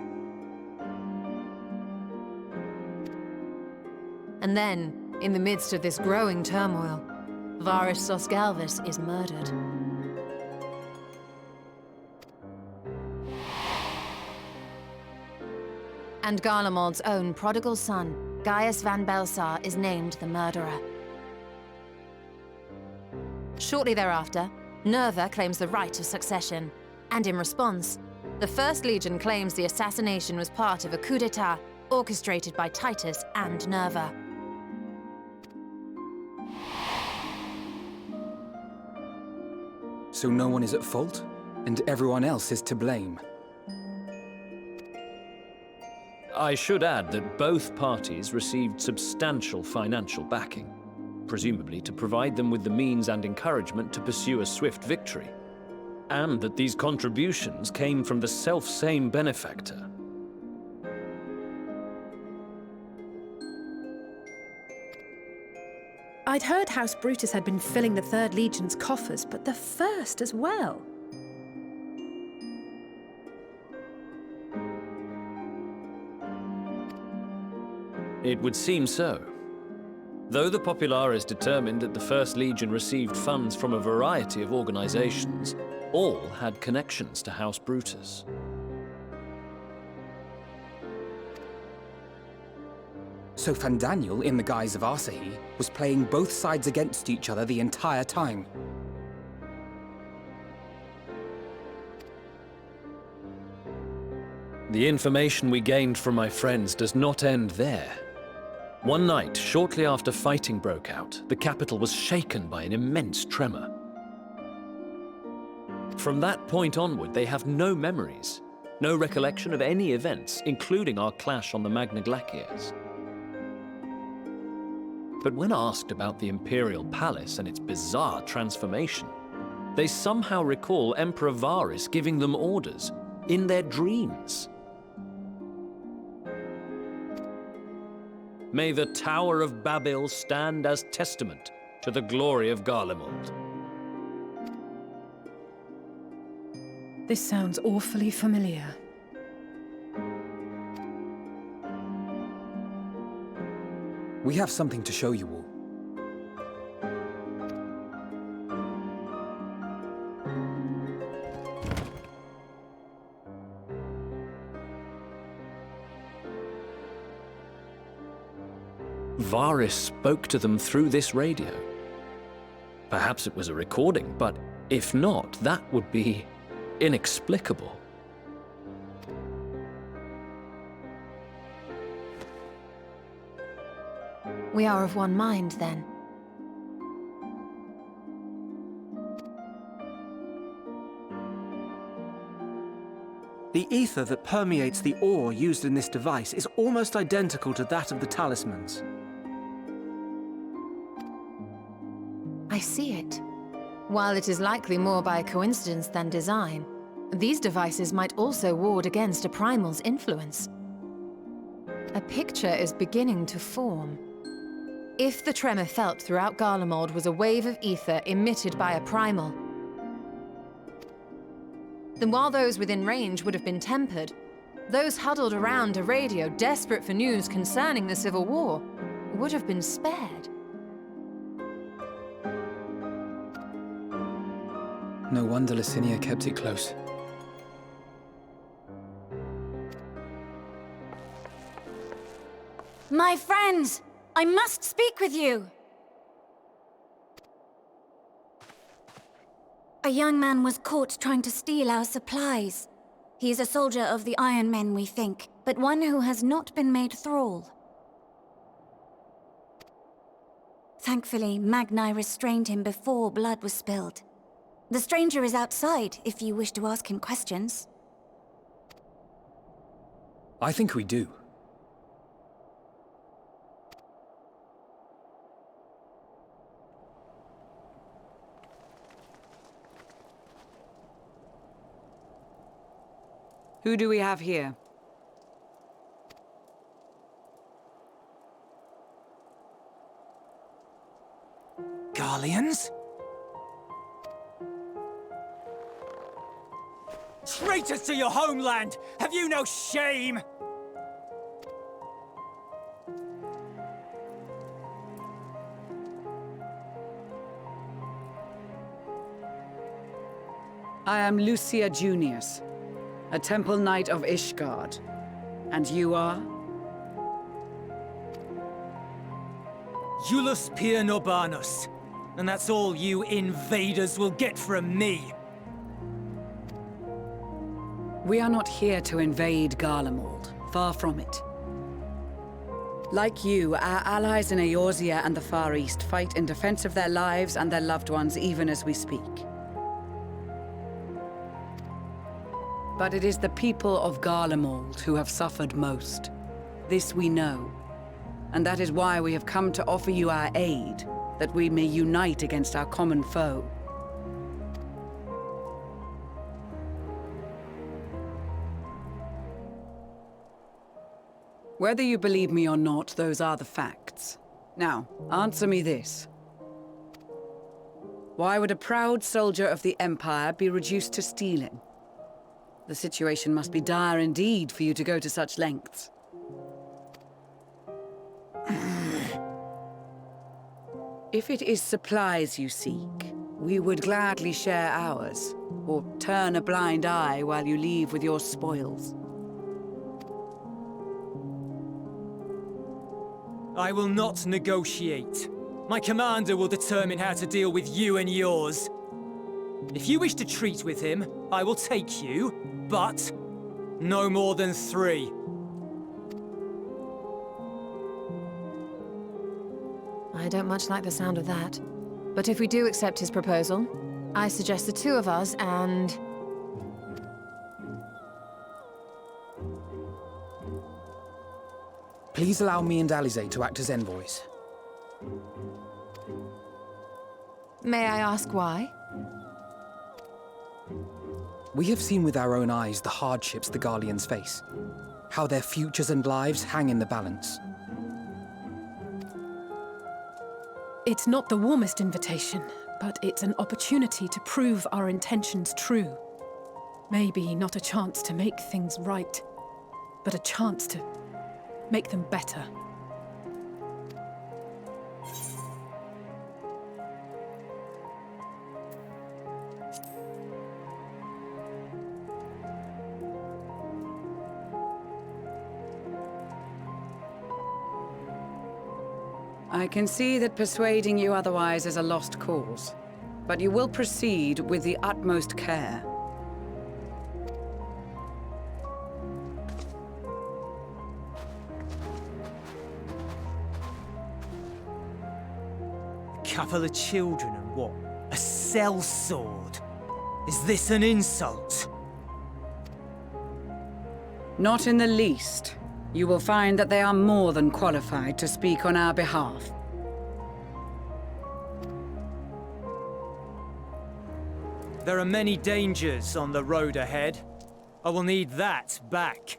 And then, in the midst of this growing turmoil, Varus Sosgalvis is murdered. And Garlemald's own prodigal son, Gaius van Belsar, is named the murderer. Shortly thereafter, Nerva claims the right of succession. And in response, the First Legion claims the assassination was part of a coup d'etat orchestrated by Titus and Nerva. So no one is at fault, and everyone else is to blame. I should add that both parties received substantial financial backing, presumably to provide them with the means and encouragement to pursue a swift victory, and that these contributions came from the self-same benefactor. I'd heard House Brutus had been filling the Third Legion's coffers, but the First as well. It would seem so. Though the Populares determined that the First Legion received funds from a variety of organizations, all had connections to House Brutus. So Fandaniel, in the guise of Asahi, was playing both sides against each other the entire time. The information we gained from my friends does not end there. One night, shortly after fighting broke out, the capital was shaken by an immense tremor. From that point onward, they have no memories, no recollection of any events, including our clash on the Magna Glaciers. But when asked about the Imperial Palace and its bizarre transformation, they somehow recall Emperor Varus giving them orders in their dreams. May the Tower of Babel stand as testament to the glory of Garlemald. This sounds awfully familiar. We have something to show you all. Varus spoke to them through this radio. Perhaps it was a recording, but if not, that would be inexplicable. We are of one mind, then. The ether that permeates the ore used in this device is almost identical to that of the talismans. I see it. While it is likely more by coincidence than design, these devices might also ward against a primal's influence. A picture is beginning to form. If the tremor felt throughout Garlemald was a wave of ether emitted by a primal, then while those within range would have been tempered, those huddled around a radio desperate for news concerning the Civil War would have been spared. No wonder Licinia kept it close. My friends! I must speak with you! A young man was caught trying to steal our supplies. He is a soldier of the Iron Men, we think, but one who has not been made thrall. Thankfully, Magni restrained him before blood was spilled. The stranger is outside, if you wish to ask him questions. I think we do. Who do we have here? Garleans? Traitors to your homeland! Have you no shame? I am Lucia Junius, a Temple Knight of Ishgard. And you are? Iulus Pia Norbanus, And that's all you invaders will get from me. We are not here to invade Garlemald. Far from it. Like you, our allies in Eorzea and the Far East fight in defense of their lives and their loved ones even as we speak. But it is the people of Garlemald who have suffered most. This we know. And that is why we have come to offer you our aid, that we may unite against our common foe. Whether you believe me or not, those are the facts. Now, answer me this. Why would a proud soldier of the Empire be reduced to stealing? The situation must be dire indeed for you to go to such lengths. If it is supplies you seek, we would gladly share ours, or turn a blind eye while you leave with your spoils. I will not negotiate. My commander will determine how to deal with you and yours. If you wish to treat with him, I will take you, but no more than 3. I don't much like the sound of that. But if we do accept his proposal, I suggest the 2 of us and... Please allow me and Alize to act as envoys. May I ask why? We have seen with our own eyes the hardships the Garleans face. How their futures and lives hang in the balance. It's not the warmest invitation, but it's an opportunity to prove our intentions true. Maybe not a chance to make things right, but a chance to make them better. I can see that persuading you otherwise is a lost cause, but you will proceed with the utmost care. Couple of children and what? A sellsword? Is this an insult? Not in the least. You will find that they are more than qualified to speak on our behalf. There are many dangers on the road ahead. I will need that back.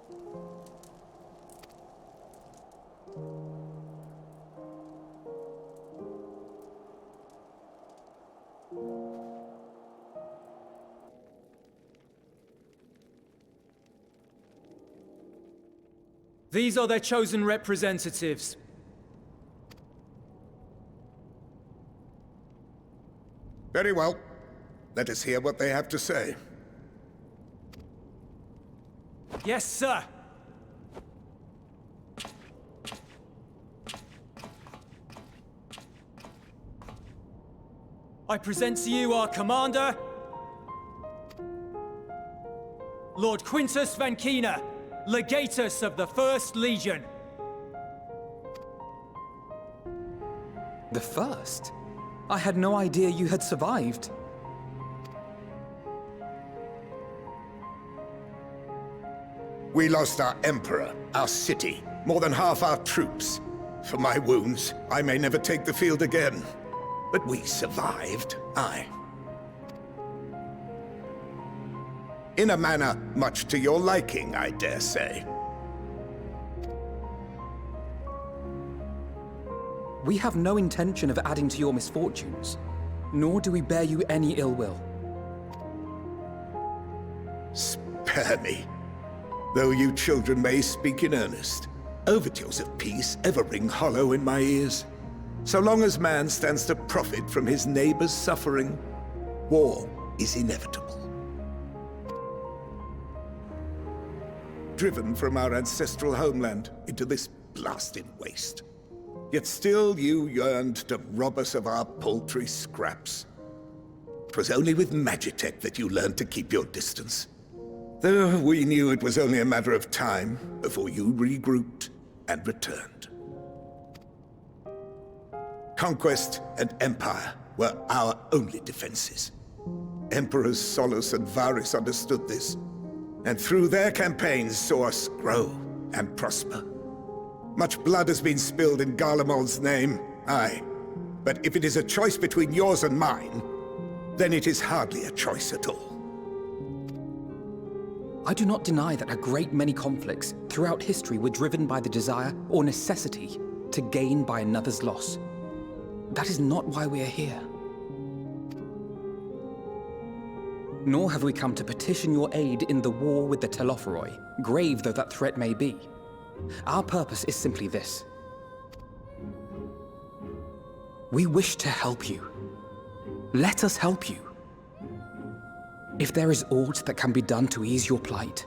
These are their chosen representatives. Very well. Let us hear what they have to say. Yes, sir. I present to you our commander, Lord Quintus Van Kina, Legatus of the First Legion. The First? I had no idea you had survived. We lost our Emperor, our city, more than half our troops. For my wounds, I may never take the field again. But we survived, aye. In a manner much to your liking, I dare say. We have no intention of adding to your misfortunes, nor do we bear you any ill will. Spare me. Though you children may speak in earnest, overtures of peace ever ring hollow in my ears. So long as man stands to profit from his neighbor's suffering, war is inevitable. Driven from our ancestral homeland into this blasted waste. Yet still you yearned to rob us of our paltry scraps. 'Twas only with Magitech that you learned to keep your distance. Though we knew it was only a matter of time before you regrouped and returned. Conquest and Empire were our only defenses. Emperors Solus and Varus understood this, and through their campaigns saw us grow and prosper. Much blood has been spilled in Garlemald's name, aye. But if it is a choice between yours and mine, then it is hardly a choice at all. I do not deny that a great many conflicts throughout history were driven by the desire or necessity to gain by another's loss. That is not why we are here. Nor have we come to petition your aid in the war with the Telophoroi, grave though that threat may be. Our purpose is simply this. We wish to help you. Let us help you. If there is aught that can be done to ease your plight,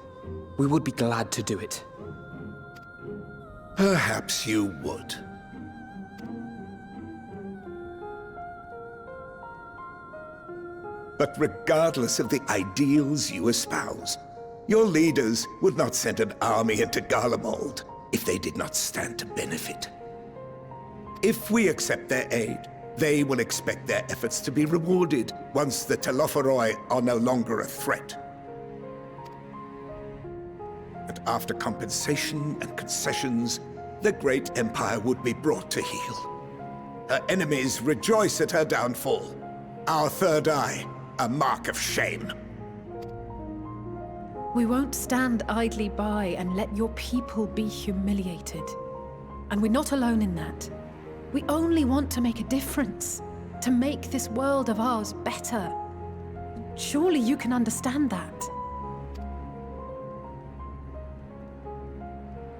we would be glad to do it. Perhaps you would. But regardless of the ideals you espouse, your leaders would not send an army into Garlemald if they did not stand to benefit. If we accept their aid, they will expect their efforts to be rewarded once the Telophoroi are no longer a threat. And after compensation and concessions, the great empire would be brought to heel. Her enemies rejoice at her downfall. Our third eye, a mark of shame. We won't stand idly by and let your people be humiliated. And we're not alone in that. We only want to make a difference, to make this world of ours better. Surely you can understand that.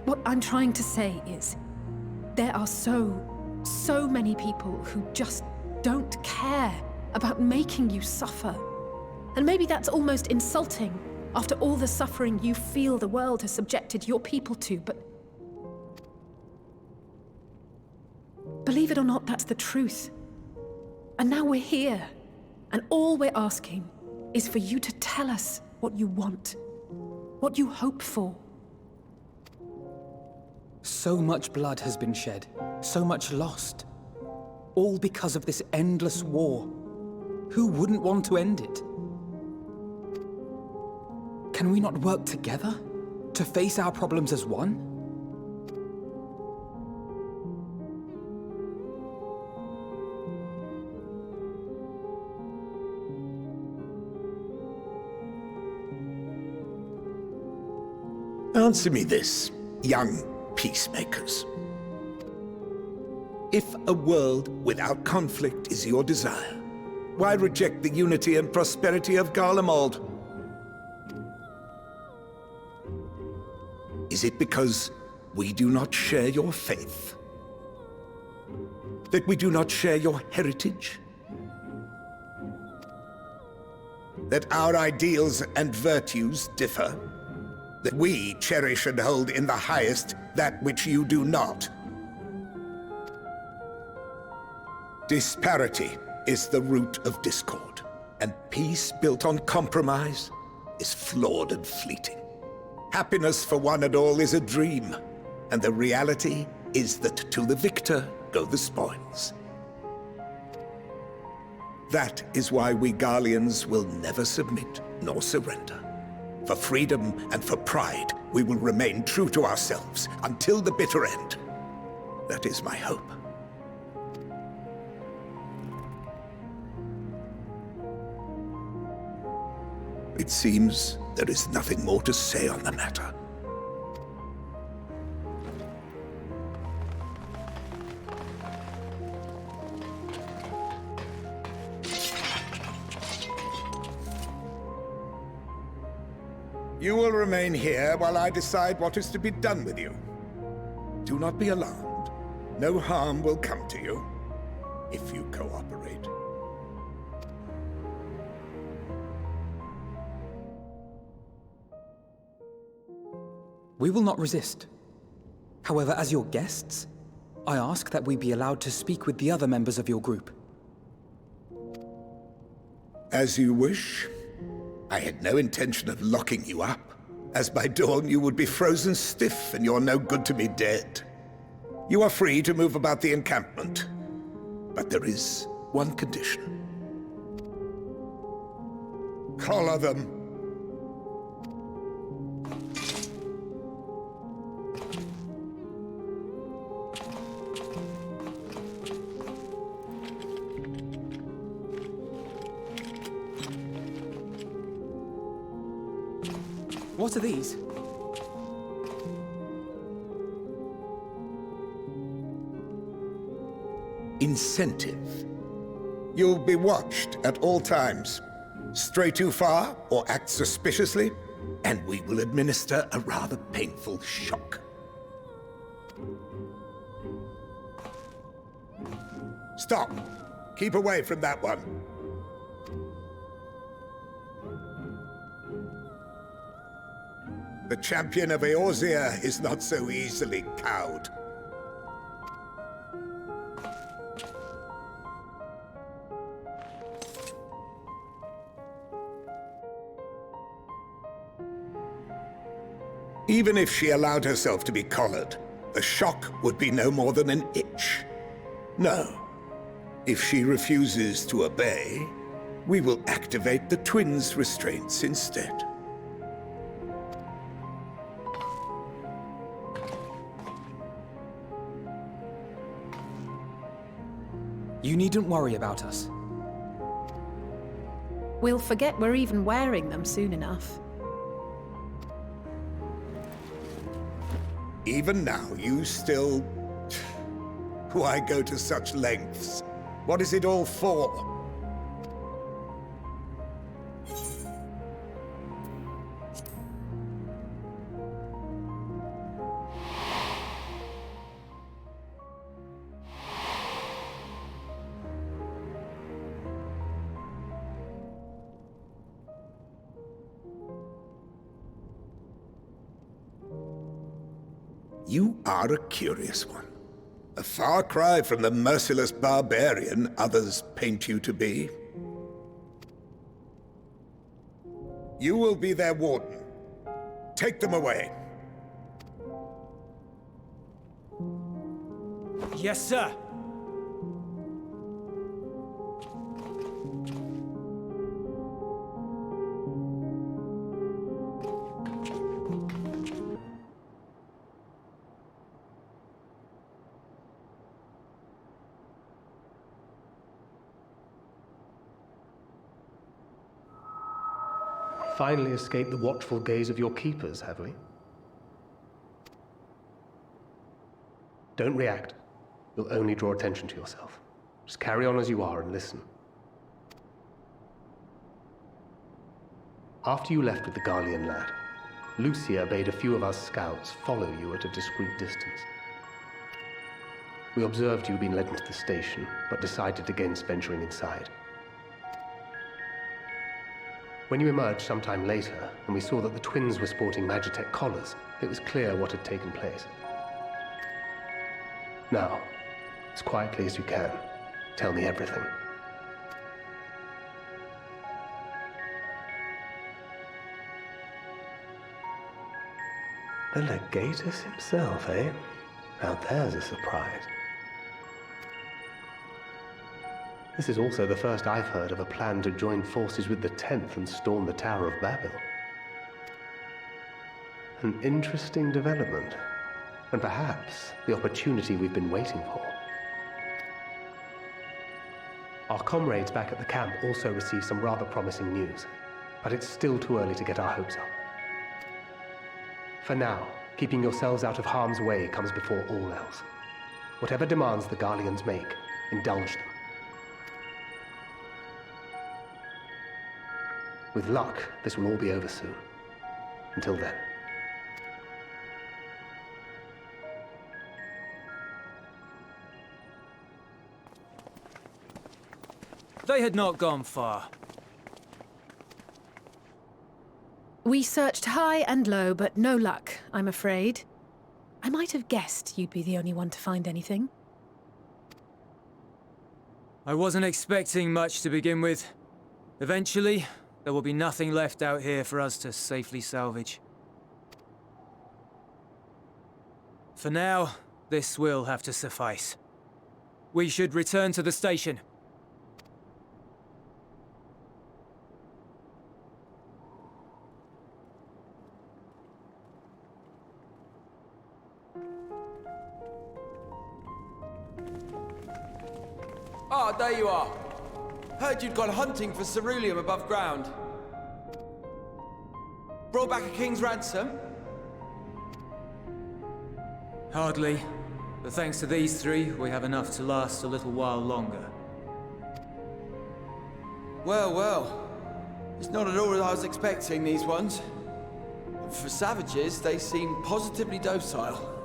What I'm trying to say is, there are so many people who just don't care about making you suffer. And maybe that's almost insulting after all the suffering you feel the world has subjected your people to, but believe it or not, that's the truth. And now we're here, and all we're asking is for you to tell us what you want, what you hope for. So much blood has been shed, so much lost. All because of this endless war. Who wouldn't want to end it? Can we not work together to face our problems as one? Answer me this, young peacemakers. If a world without conflict is your desire, why reject the unity and prosperity of Garlemald? Is it because we do not share your faith? That we do not share your heritage? That our ideals and virtues differ? That we cherish and hold in the highest that which you do not? Disparity is the root of discord, and peace built on compromise is flawed and fleeting. Happiness for one and all is a dream, and the reality is that to the victor go the spoils. That is why we Garleans will never submit nor surrender. For freedom and for pride, we will remain true to ourselves until the bitter end. That is my hope. It seems there is nothing more to say on the matter. You will remain here while I decide what is to be done with you. Do not be alarmed. No harm will come to you if you cooperate. We will not resist. However, as your guests, I ask that we be allowed to speak with the other members of your group. As you wish. I had no intention of locking you up, as by dawn you would be frozen stiff and you're no good to me dead. You are free to move about the encampment, but there is one condition. Collar them. What are these? Incentive. You'll be watched at all times. Stray too far or act suspiciously, and we will administer a rather painful shock. Stop! Keep away from that one. The champion of Eorzea is not so easily cowed. Even if she allowed herself to be collared, the shock would be no more than an itch. No. If she refuses to obey, we will activate the twins' restraints instead. You needn't worry about us. We'll forget we're even wearing them soon enough. Even now, you still... Why go to such lengths? What is it all for? You are a curious one. A far cry from the merciless barbarian others paint you to be. You will be their warden. Take them away. Yes, sir. Finally escaped the watchful gaze of your keepers, have we? Don't react. You'll only draw attention to yourself. Just carry on as you are and listen. After you left with the Garlean lad, Lucia bade a few of us scouts follow you at a discreet distance. We observed you being led into the station, but decided against venturing inside. When you emerged sometime later, and we saw that the twins were sporting Magitech collars, it was clear what had taken place. Now, as quietly as you can, tell me everything. The Legatus himself, eh? Now there's a surprise. This is also the first I've heard of a plan to join forces with the 10th and storm the Tower of Babel. An interesting development, and perhaps the opportunity we've been waiting for. Our comrades back at the camp also received some rather promising news, but it's still too early to get our hopes up. For now, keeping yourselves out of harm's way comes before all else. Whatever demands the Garleans make, indulge them. With luck, this will all be over soon. Until then. They had not gone far. We searched high and low, but no luck, I'm afraid. I might have guessed you'd be the only one to find anything. I wasn't expecting much to begin with. Eventually, there will be nothing left out here for us to safely salvage. For now, this will have to suffice. We should return to the station. Ah, there you are. Heard you'd gone hunting for ceruleum above ground. Brought back a king's ransom? Hardly. But thanks to these three, we have enough to last a little while longer. Well, well. It's not at all as I was expecting, these ones. For savages, they seem positively docile.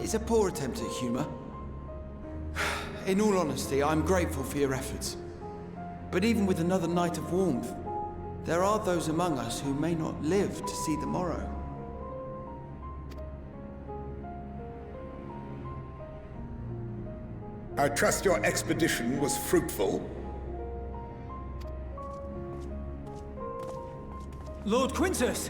It's a poor attempt at humor. In all honesty, I'm grateful for your efforts. But even with another night of warmth, there are those among us who may not live to see the morrow. I trust your expedition was fruitful. Lord Quintus!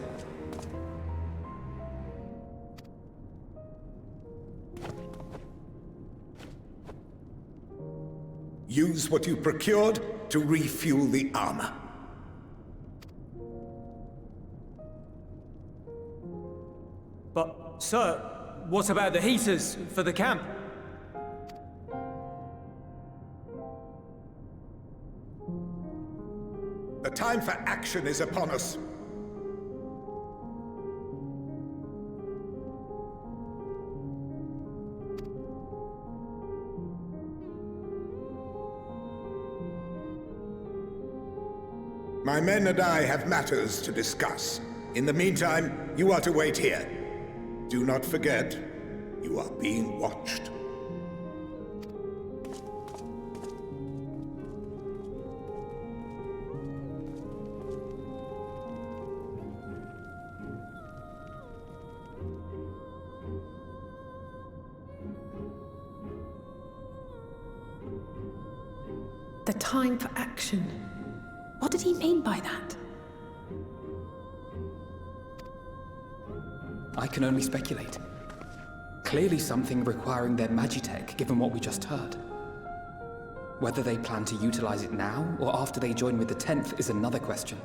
Use what you procured to refuel the armor. But, sir, what about the heaters for the camp? The time for action is upon us. My men and I have matters to discuss. In the meantime, you are to wait here. Do not forget, you are being watched. The time for action. What did he mean by that? I can only speculate. Clearly something requiring their magitech, given what we just heard. Whether they plan to utilize it now, or after they join with the 10th, is another question.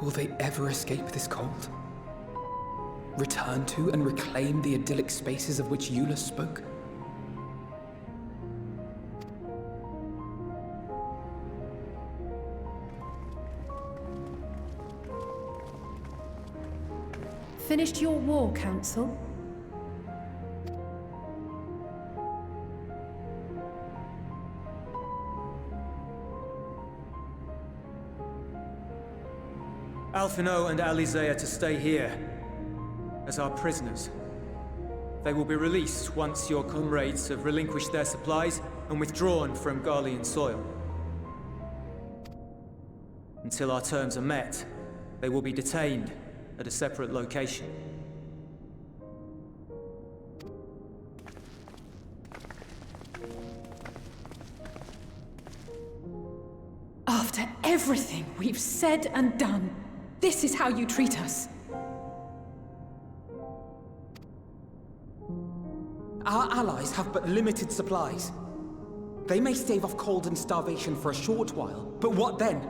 Will they ever escape this cold? Return to and reclaim the idyllic spaces of which Eulus spoke? Finished your war, Council? Alphino and Alizé are to stay here, as our prisoners. They will be released once your comrades have relinquished their supplies and withdrawn from Garlean soil. Until our terms are met, they will be detained at a separate location. After everything we've said and done, this is how you treat us. Our allies have but limited supplies. They may stave off cold and starvation for a short while, but what then?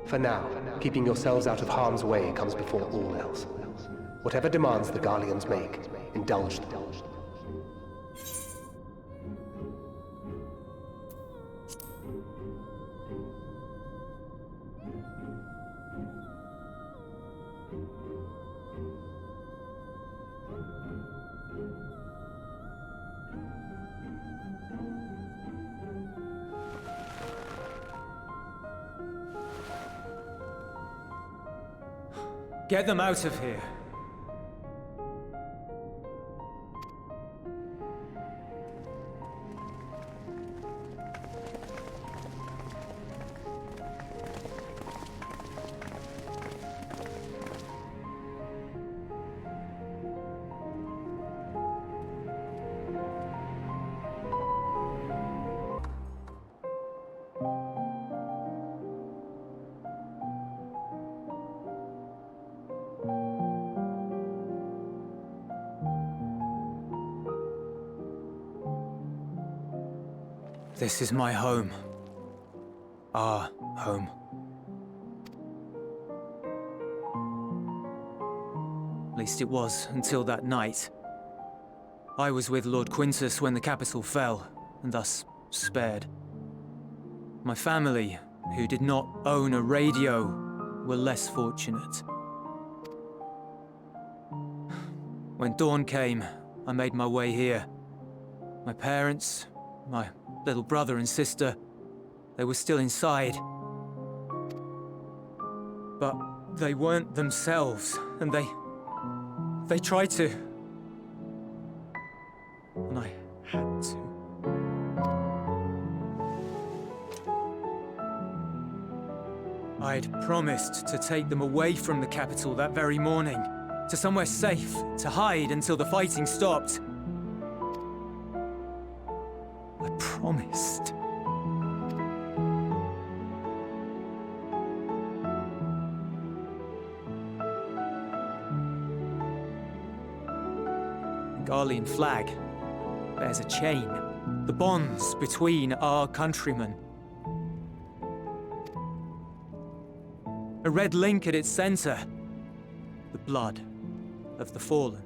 For now, keeping yourselves out of harm's way comes before all else. Whatever demands the Garleans make, indulge them. Get them out of here. This is my home. Our home. At least it was, until that night. I was with Lord Quintus when the capital fell, and thus spared. My family, who did not own a radio, were less fortunate. When dawn came, I made my way here. My parents, my little brother and sister, they were still inside. But they weren't themselves, and they tried to. And I had to. I'd promised to take them away from the capital that very morning, to somewhere safe, to hide until the fighting stopped. I promised. The Garlean flag bears a chain, the bonds between our countrymen. A red link at its center, the blood of the fallen.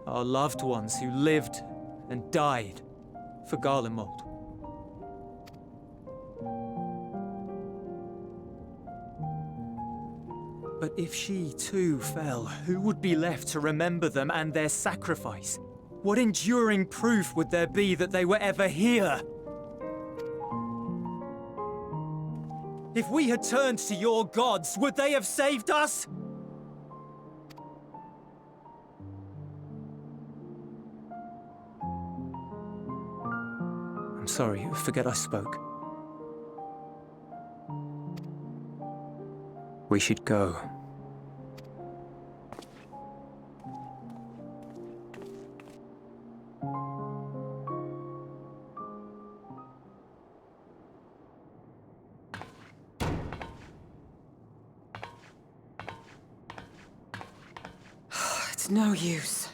Our loved ones who lived and died for Garlemald. But if she too fell, who would be left to remember them and their sacrifice? What enduring proof would there be that they were ever here? If we had turned to your gods, would they have saved us? I'm sorry, forget I spoke. We should go. It's no use.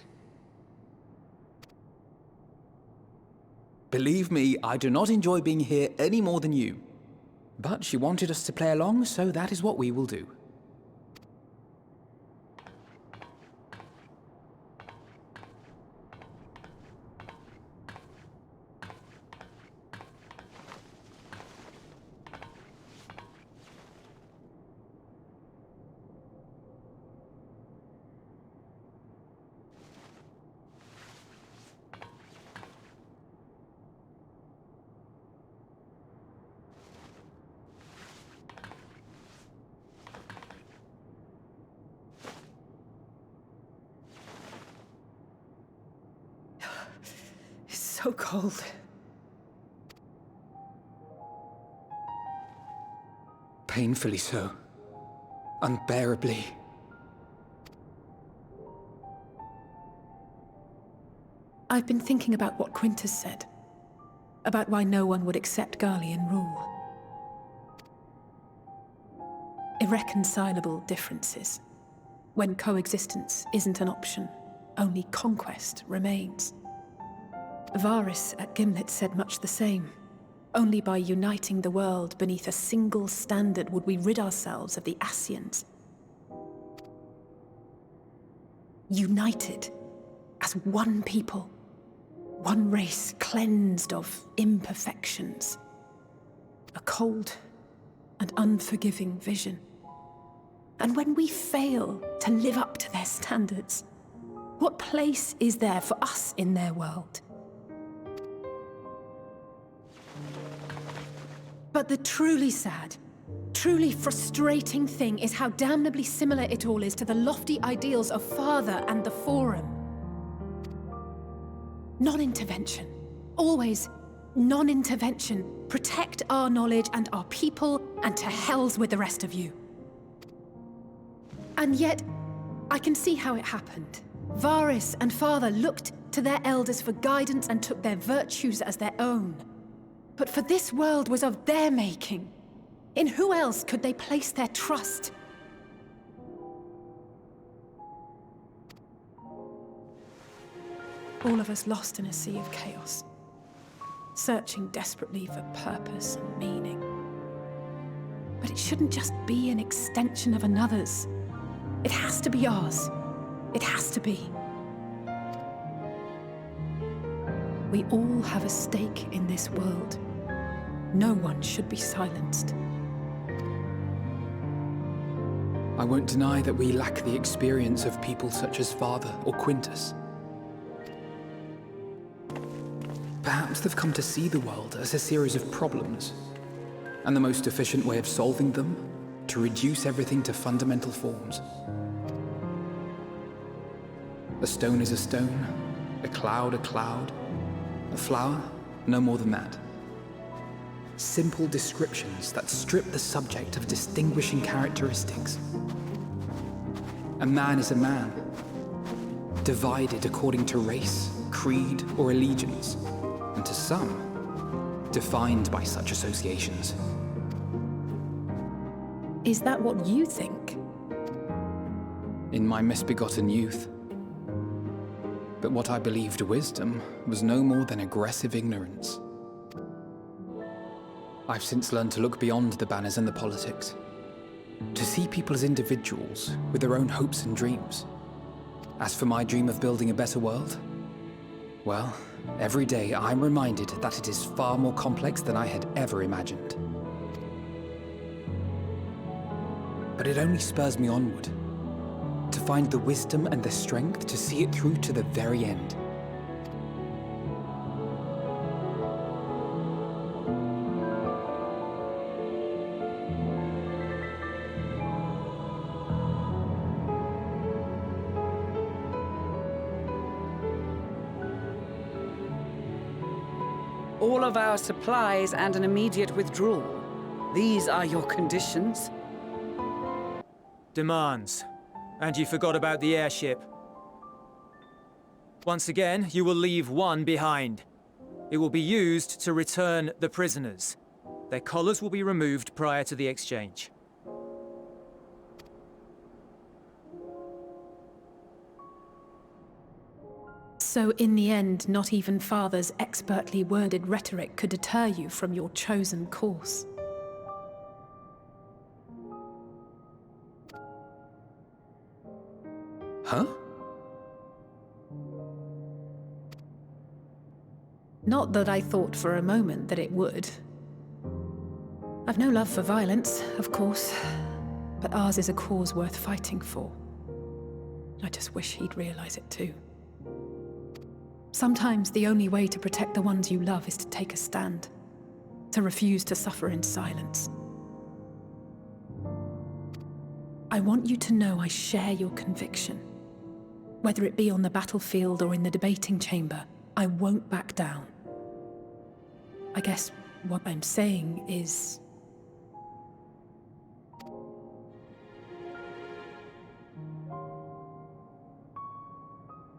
Believe me, I do not enjoy being here any more than you. But she wanted us to play along, so that is what we will do. So cold. Painfully so. Unbearably. I've been thinking about what Quintus said. About why no one would accept Garlean rule. Irreconcilable differences. When coexistence isn't an option, only conquest remains. Varus at Gimlet said much the same. Only by uniting the world beneath a single standard would we rid ourselves of the Ascians. united as one people, one race cleansed of imperfections, a cold and unforgiving vision. And when we fail to live up to their standards, what place is there for us in their world? But the truly sad, truly frustrating thing is how damnably similar it all is to the lofty ideals of Father and the Forum. Non-intervention. Always non-intervention. Protect our knowledge and our people, and to hells with the rest of you. And yet, I can see how it happened. Varus and Father looked to their elders for guidance and took their virtues as their own. But for this world was of their making. In who else could they place their trust? All of us lost in a sea of chaos, searching desperately for purpose and meaning. But it shouldn't just be an extension of another's. It has to be ours. It has to be. We all have a stake in this world. No one should be silenced. I won't deny that we lack the experience of people such as Father or Quintus. Perhaps they've come to see the world as a series of problems, and the most efficient way of solving them, to reduce everything to fundamental forms. A stone is a stone, a cloud, a flower, no more than that. Simple descriptions that strip the subject of distinguishing characteristics. A man is a man, divided according to race, creed, or allegiance, and to some, defined by such associations. Is that what you think? In my misbegotten youth. But what I believed wisdom was no more than aggressive ignorance. I've since learned to look beyond the banners and the politics, to see people as individuals with their own hopes and dreams. As for my dream of building a better world, well, every day I'm reminded that it is far more complex than I had ever imagined. But it only spurs me onward, to find the wisdom and the strength to see it through to the very end. All of our supplies and an immediate withdrawal. These are your conditions? Demands. And you forgot about the airship. Once again, you will leave one behind. It will be used to return the prisoners. Their collars will be removed prior to the exchange. So in the end, not even Father's expertly worded rhetoric could deter you from your chosen course. Huh? Not that I thought for a moment that it would. I've no love for violence, of course, but ours is a cause worth fighting for. I just wish he'd realize it too. Sometimes the only way to protect the ones you love is to take a stand, to refuse to suffer in silence. I want you to know I share your conviction. Whether it be on the battlefield or in the debating chamber, I won't back down. I guess what I'm saying is...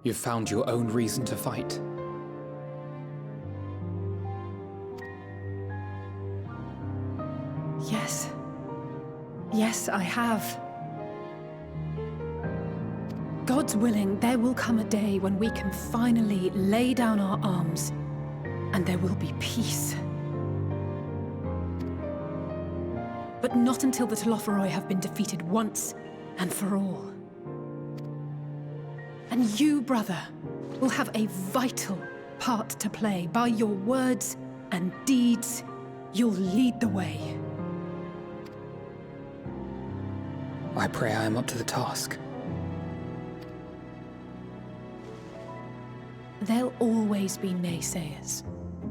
You've found your own reason to fight. Yes. Yes, I have. God's willing, there will come a day when we can finally lay down our arms, and there will be peace. But not until the Telophoroi have been defeated once and for all. And you, brother, will have a vital part to play. By your words and deeds, you'll lead the way. I pray I am up to the task. There'll always be naysayers.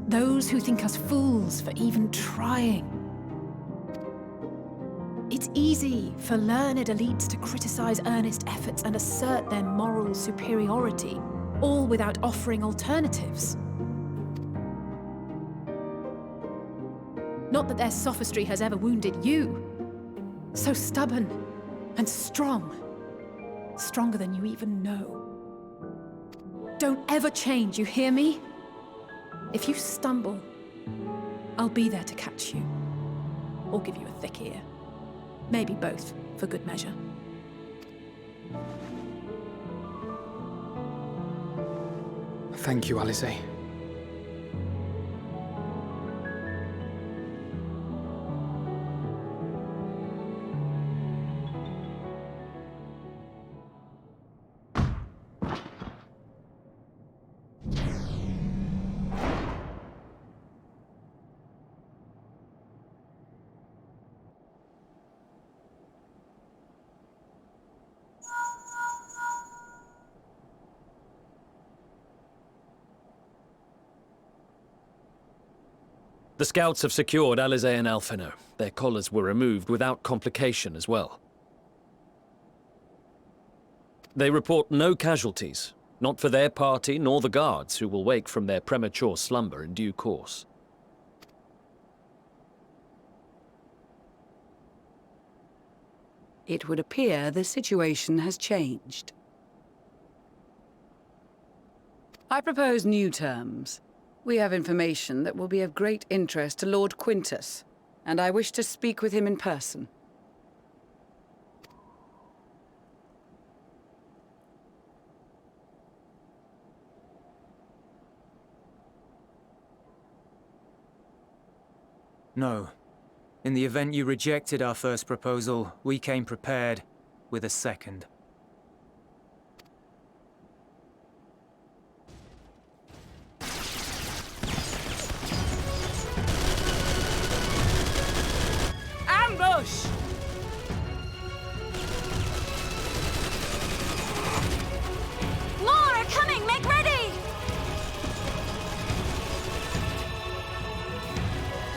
Those who think us fools for even trying. It's easy for learned elites to criticize earnest efforts and assert their moral superiority, all without offering alternatives. Not that their sophistry has ever wounded you. So stubborn and strong. Stronger than you even know. Don't ever change, you hear me? If you stumble, I'll be there to catch you. Or give you a thick ear. Maybe both, for good measure. Thank you, Alice. The scouts have secured Alice and Alphino. Their collars were removed without complication as well. They report no casualties, not for their party nor the guards, who will wake from their premature slumber in due course. It would appear the situation has changed. I propose new terms. We have information that will be of great interest to Lord Quintus, and I wish to speak with him in person. No. In the event you rejected our first proposal, we came prepared with a second. Ambush! More are coming! Make ready!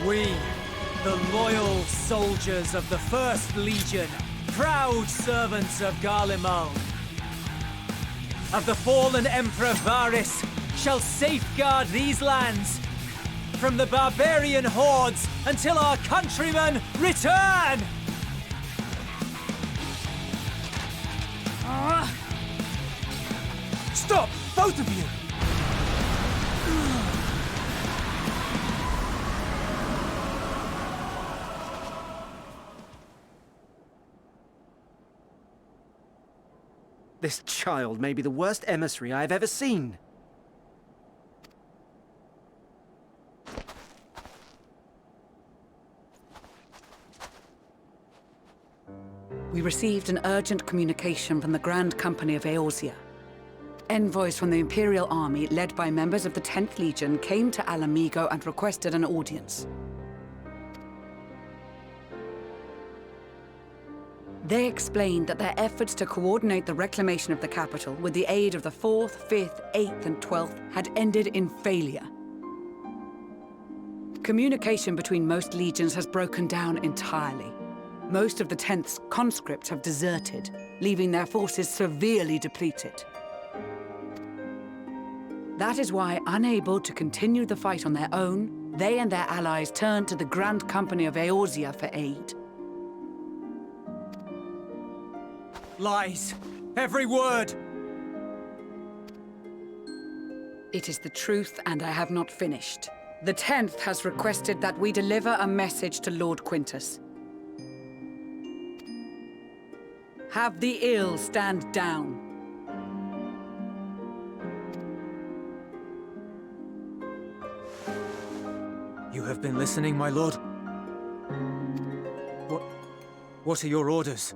We, the loyal soldiers of the First Legion, proud servants of Garlemald, of the fallen Emperor Varus, shall safeguard these lands from the barbarian hordes until our countrymen return! Stop, both of you! This child may be the worst emissary I have ever seen. We received an urgent communication from the Grand Company of Eorzea. Envoys from the Imperial Army, led by members of the 10th Legion, came to Alamigo and requested an audience. They explained that their efforts to coordinate the reclamation of the capital with the aid of the 4th, 5th, 8th, and 12th had ended in failure. Communication between most legions has broken down entirely. Most of the 10th's conscripts have deserted, leaving their forces severely depleted. That is why, unable to continue the fight on their own, they and their allies turned to the Grand Company of Eorzea for aid. Lies! Every word! It is the truth, and I have not finished. The 10th has requested that we deliver a message to Lord Quintus. Have the ill stand down. You have been listening, my lord? What are your orders?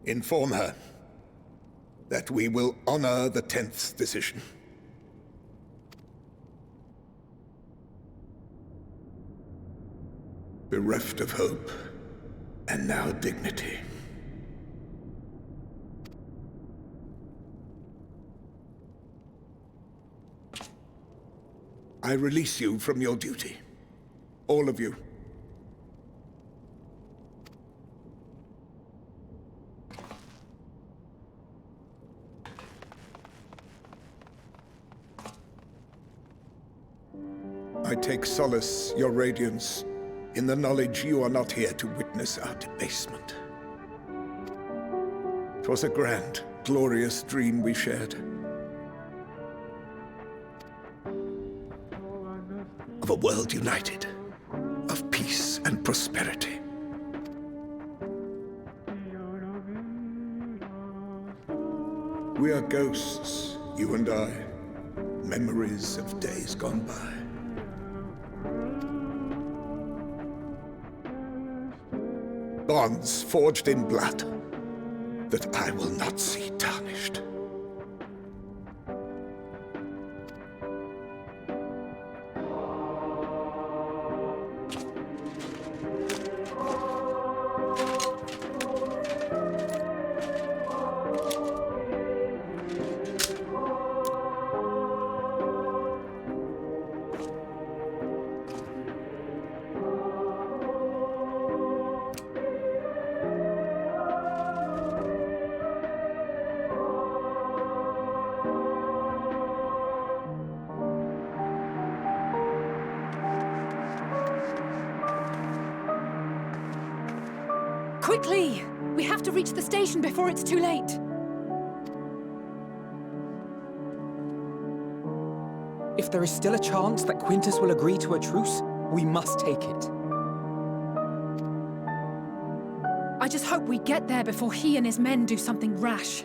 Inform her that we will honor the 10th's decision. Bereft of hope, and now dignity. I release you from your duty. All of you. I take solace, your radiance, in the knowledge you are not here to witness our debasement. 'Twas a grand, glorious dream we shared. Of a world united, of peace and prosperity. We are ghosts, you and I, memories of days gone by. Bonds forged in blood that I will not see tarnished. Quickly! We have to reach the station before it's too late. If there is still a chance that Quintus will agree to a truce, we must take it. I just hope we get there before he and his men do something rash.